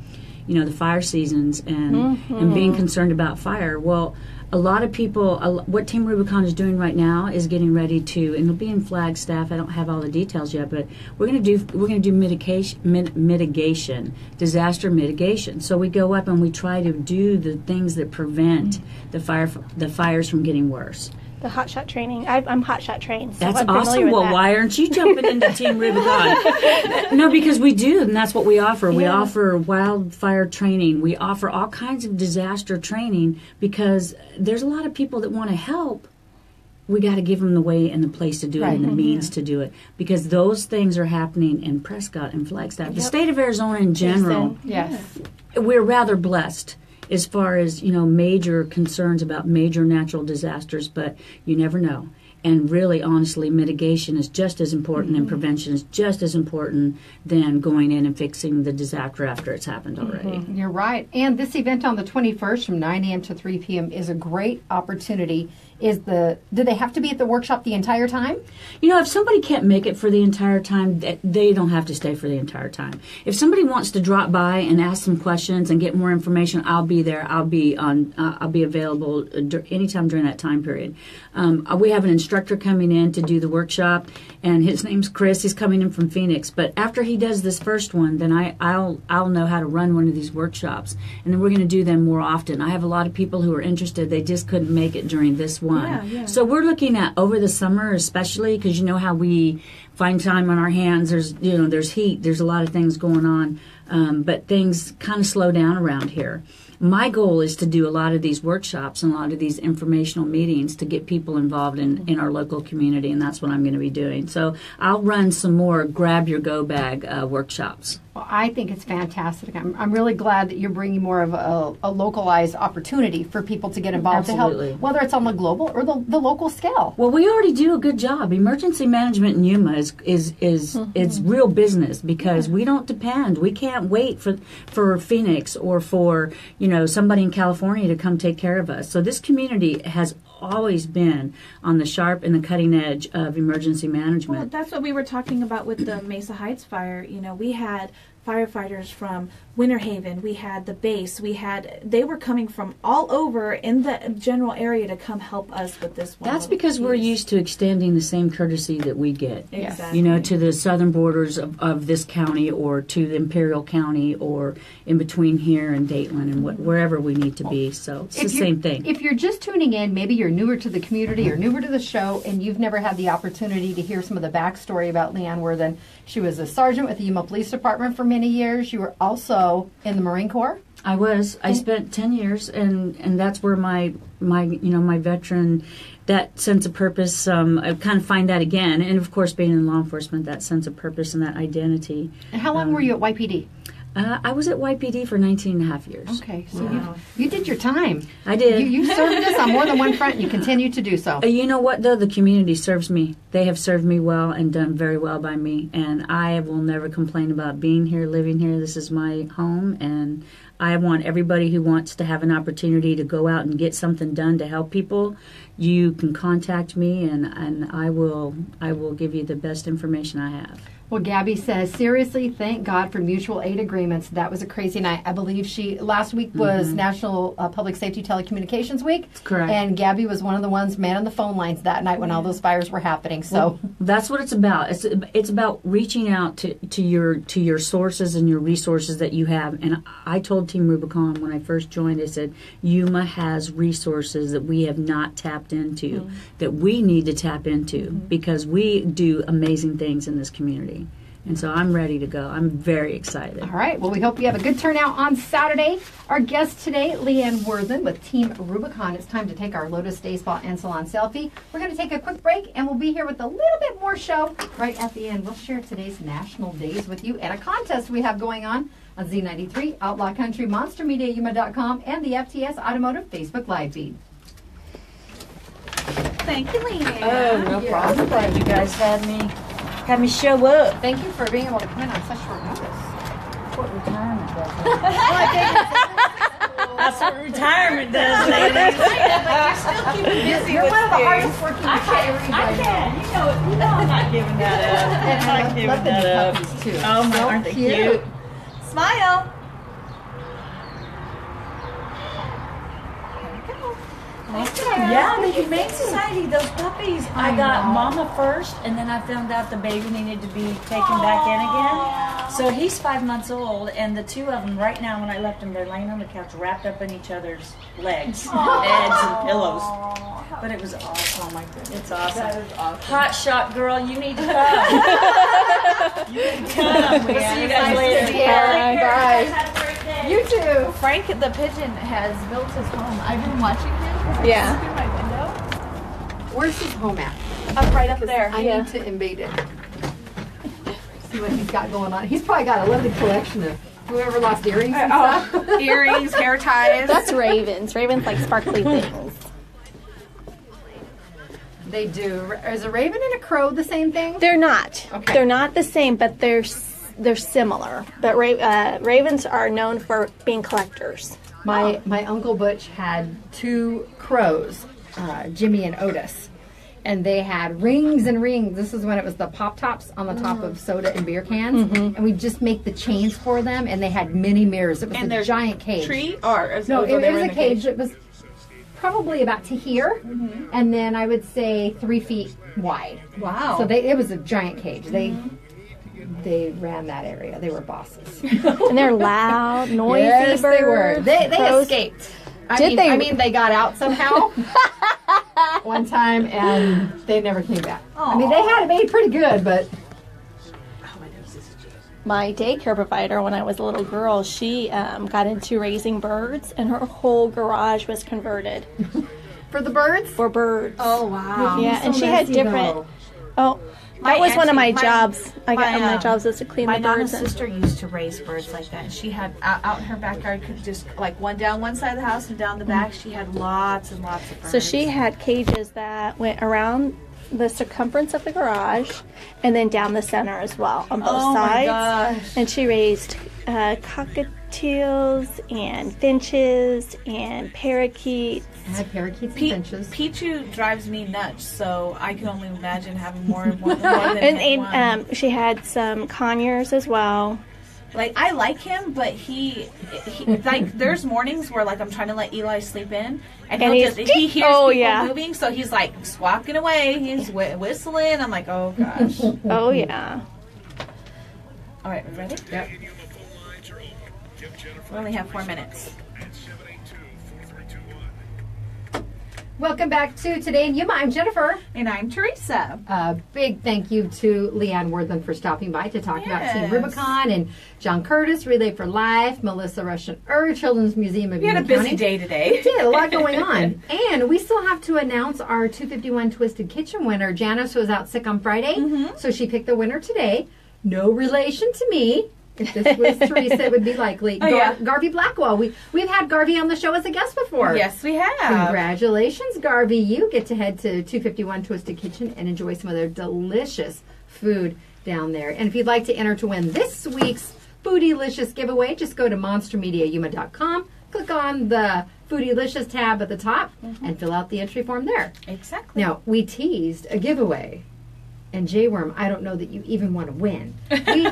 the fire seasons and being concerned about fire. Well, a lot of people, what Team Rubicon is doing right now is getting ready to, and it'll be in Flagstaff. I don't have all the details yet, but we're going to do mitigation, disaster mitigation. So we go up and we try to do the things that prevent the fires from getting worse. The hot shot training. I'm hot shot trained. So That's I'm familiar awesome. with Well, that. why aren't you jumping into Team Rubicon? No, because we do, and that's what we offer. We offer wildfire training. We offer all kinds of disaster training because there's a lot of people that want to help. We got to give them the way and the place to do it and the means to do it because those things are happening in Prescott and Flagstaff. The state of Arizona in general, Yes. we're rather blessed as far as, major concerns about major natural disasters, but you never know. And really, honestly, mitigation is just as important and prevention is just as important than going in and fixing the disaster after it's happened already. You're right. And this event on the 21st from 9 a.m. to 3 p.m. is a great opportunity. Do they have to be at the workshop the entire time? If somebody can't make it for the entire time, they don't have to stay for the entire time. If somebody wants to drop by and ask some questions and get more information, I'll be there. I'll be available anytime during that time period. We have an instructor coming in to do the workshop, and his name's Chris. He's coming in from Phoenix. But after he does this first one, then I'll know how to run one of these workshops, and then we're going to do them more often. I have a lot of people who are interested. They just couldn't make it during this one. Yeah. So we're looking at over the summer, especially because you know how we find time on our hands. There's heat. There's a lot of things going on, but things kind of slow down around here. My goal is to do a lot of these workshops and a lot of these informational meetings to get people involved in our local community, and that's what I'm going to be doing. So I'll run some more grab your go bag workshops. Well, I think it's fantastic. I'm really glad that you're bringing more of a localized opportunity for people to get involved Absolutely. to help, whether it's on the global or the local scale. Well, we already do a good job. Emergency management in Yuma is real business because we don't depend. We can't wait for Phoenix or for somebody in California to come take care of us. So this community has always been on the sharp and the cutting edge of emergency management. Well, that's what we were talking about with the Mesa Heights fire. We had firefighters from Winter Haven, we had the base, they were coming from all over in the general area to come help us with this one. That's because we're used to extending the same courtesy that we get. Exactly. To the southern borders of this county or to the Imperial County or in between here and Dayton and wherever we need to be. So it's the same thing. If you're just tuning in, maybe you're newer to the community or newer to the show and you've never had the opportunity to hear some of the backstory about Leanne Worthen. She was a sergeant with the Yuma Police Department for many years. You were also in the Marine Corps. I was. I spent 10 years, and that's where my veteran, that sense of purpose, I kind of find that again. And, of course, being in law enforcement, that sense of purpose and that identity. And how long were you at YPD? I was at YPD for 19 and a half years. Okay, so you did your time. I did. You served us on more than one front, and you continue to do so. You know what, though? The community serves me. They have served me well and done very well by me, and I will never complain about being here, living here. This is my home, and I want everybody who wants to have an opportunity to go out and get something done to help people. You can contact me, and I will give you the best information I have. Well, Gabby says, seriously, thank God for mutual aid agreements. That was a crazy night. I believe last week was National Public Safety Telecommunications Week. Correct. And Gabby was one of the ones man on the phone lines that night when all those fires were happening. So well, that's what it's about. It's about reaching out to your sources and your resources that you have. And I told Team Rubicon when I first joined, I said, Yuma has resources that we have not tapped into, that we need to tap into because we do amazing things in this community. And so I'm ready to go. I'm very excited. All right. Well, we hope you have a good turnout on Saturday. Our guest today, Leanne Worthen with Team Rubicon. It's time to take our Lotus Day Spa and Salon selfie. We're going to take a quick break, and we'll be here with a little bit more show right at the end. We'll share today's national days with you and a contest we have going on Z93, Outlaw Country, MonsterMediaYuma.com, and the FTS Automotive Facebook Live feed. Thank you, Leanne. Oh, no problem. Glad you guys had me show up. Thank you for being able to come in on such short notice. What retirement does. That's what retirement does, ladies. You're still keeping busy You're with one of the things. hardest working retirees I can. You know I'm not giving that up. I'm not giving that up. Too. Oh my, aren't they cute? Smile. There we go. Yeah, the Humane Society, those puppies. I got Mama first, and then I found out the baby needed to be taken back in again. So he's 5 months old, and the two of them, right now when I left them, they're laying on the couch wrapped up in each other's legs, beds, and pillows. But it was awesome. Oh my goodness. It's awesome. That is awesome. Hot shot girl, you need to come. You need to come. We'll see you guys later. Bye. Have a great day. You too. Frank the pigeon has built his home. I've been watching him. Yeah. Through my window. Where's his home at? Right up there. I need to invade it. See what he's got going on. He's probably got a lovely collection of whoever lost earrings and stuff. Earrings, hair ties. That's ravens. Ravens like sparkly things. They do. Is a raven and a crow the same thing? They're not. Okay. They're not the same, but they're similar. But ravens are known for being collectors. My Uncle Butch had two crows, Jimmy and Otis. And they had rings and rings. This is when it was the pop tops on the top of soda and beer cans. And we just make the chains for them. And they had mini mirrors. It was a giant cage. Tree or No, it was a cage. It was probably about to here, and then I would say 3 feet wide. Wow. So it was a giant cage. They ran that area. They were bosses. And they're loud, noisy Yes, birds. they were. They Crows. escaped. Did they? I mean, they got out somehow one time, and they never came back. I mean, they had it made pretty good, but My daycare provider, when I was a little girl, she got into raising birds, and her whole garage was converted for the birds. for birds. Oh wow! Yeah, and she had different. Oh, that was one of my jobs. I got one of my jobs was to clean My the birds. Nana's sister used to raise birds like that. And she had out in her backyard, could just like one down one side of the house and down the back. She had lots and lots of birds. So she had cages that went around the circumference of the garage and then down the center as well on both sides. My gosh. And she raised cockatiels and finches and parakeets. I had parakeets and finches. Pichu drives me nuts, so I can only imagine having more than one. And she had some conures as well. Like, I like him, but he like, there's mornings where, like, I'm trying to let Eli sleep in, and he hears people moving, so he's, like, squawking away, he's whistling, I'm like, oh, gosh. Oh, yeah. All right, we ready? Yep. We only have 4 minutes. Welcome back to Today in Yuma. I'm Jennifer. And I'm Teresa. A big thank you to Leanne Worthen for stopping by to talk about Team Rubicon, and John Courtis, Relay for Life, Melissa Rushin, Children's Museum of We had Yuma a busy County. day today. We did, a lot going on. And we still have to announce our 251 Twisted Kitchen winner. Janice was out sick on Friday, so she picked the winner today. No relation to me. If this was Teresa, it would be likely. Garvey Blackwell. We've had Garvey on the show as a guest before. Yes, we have. Congratulations, Garvey. You get to head to 251 Twisted Kitchen and enjoy some of their delicious food down there. And if you'd like to enter to win this week's Foodylicious giveaway, just go to monstermediayuma.com, click on the Foodylicious tab at the top, and fill out the entry form there. Exactly. Now, we teased a giveaway. And Jay Worm, I don't know that you even want to win. He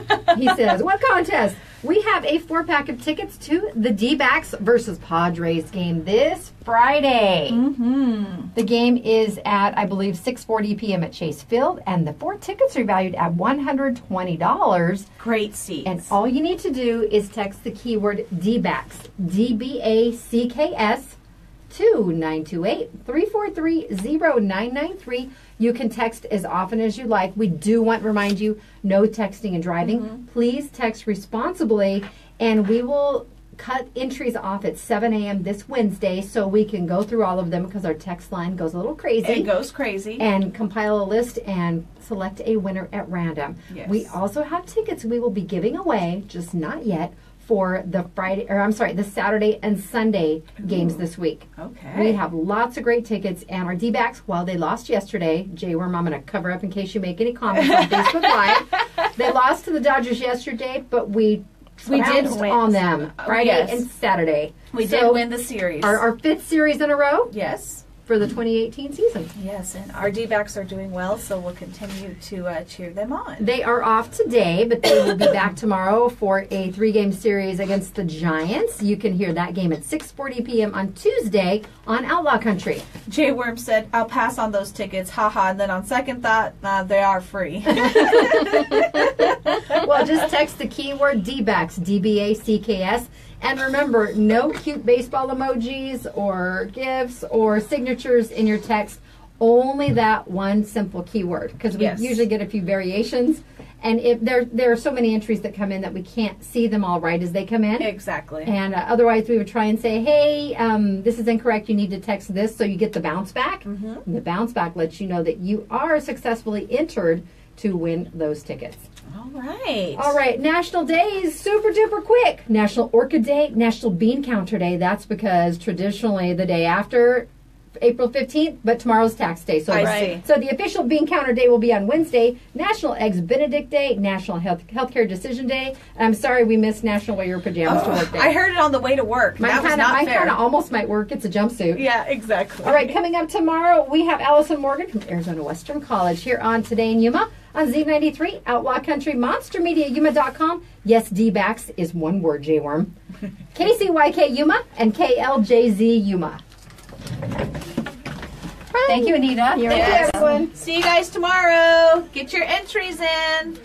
says, what contest? We have a 4-pack of tickets to the D-backs versus Padres game this Friday. The game is at, I believe, 6:40 p.m. at Chase Field, and the 4 tickets are valued at $120. Great seats. And all you need to do is text the keyword D-backs, D-B-A-C-K-S, to 928-343-0993. You can text as often as you like. We do want to remind you, no texting and driving. Please text responsibly, and we will cut entries off at 7 a.m. this Wednesday so we can go through all of them because our text line goes a little crazy. It goes crazy. And compile a list and select a winner at random. Yes. We also have tickets we will be giving away, just not yet, for the the Saturday and Sunday games this week. Okay. We have lots of great tickets, and our D-backs, while they lost yesterday, Jay Worm, I'm going to cover up in case you make any comments on Facebook Live. They lost to the Dodgers yesterday, but we did on them Friday and Saturday. We did win the series. Our 5th series in a row. Yes. for the 2018 season. Yes, and our D-backs are doing well, so we'll continue to cheer them on. They are off today, but they will be back tomorrow for a 3-game series against the Giants. You can hear that game at 6:40 p.m. on Tuesday on Outlaw Country. Jay Worm said, "I'll pass on those tickets, haha," and then on second thought, they are free. Well, just text the keyword D-backs, D-B-A-C-K-S. And remember, no cute baseball emojis or gifts or signatures in your text. Only that one simple keyword, because we usually get a few variations. And if there are so many entries that come in that we can't see them all right as they come in. Exactly. And otherwise, we would try and say, hey, this is incorrect. You need to text this, so you get the bounce back. And the bounce back lets you know that you are successfully entered to win those tickets. All right. National Days, super duper quick. National Orchid Day, National Bean Counter Day. That's because traditionally the day after April 15th, but tomorrow's tax day. So, so the official Bean Counter Day will be on Wednesday. National Eggs Benedict Day, National Healthcare Decision Day. I'm sorry we missed National Wear Your Pajamas to Work Day. I heard it on the way to work. Mine kind of almost might work. It's a jumpsuit. Yeah, exactly. All right, coming up tomorrow, we have Allison Morgan from Arizona Western College here on Today in Yuma on Z93, Outlaw Country, MonsterMediaYuma.com. Yes, D-backs is one word, J-Worm. KCYK Yuma and KLJZ Yuma. Thank you, Anita. Thank you, everyone. See you guys tomorrow. Get your entries in.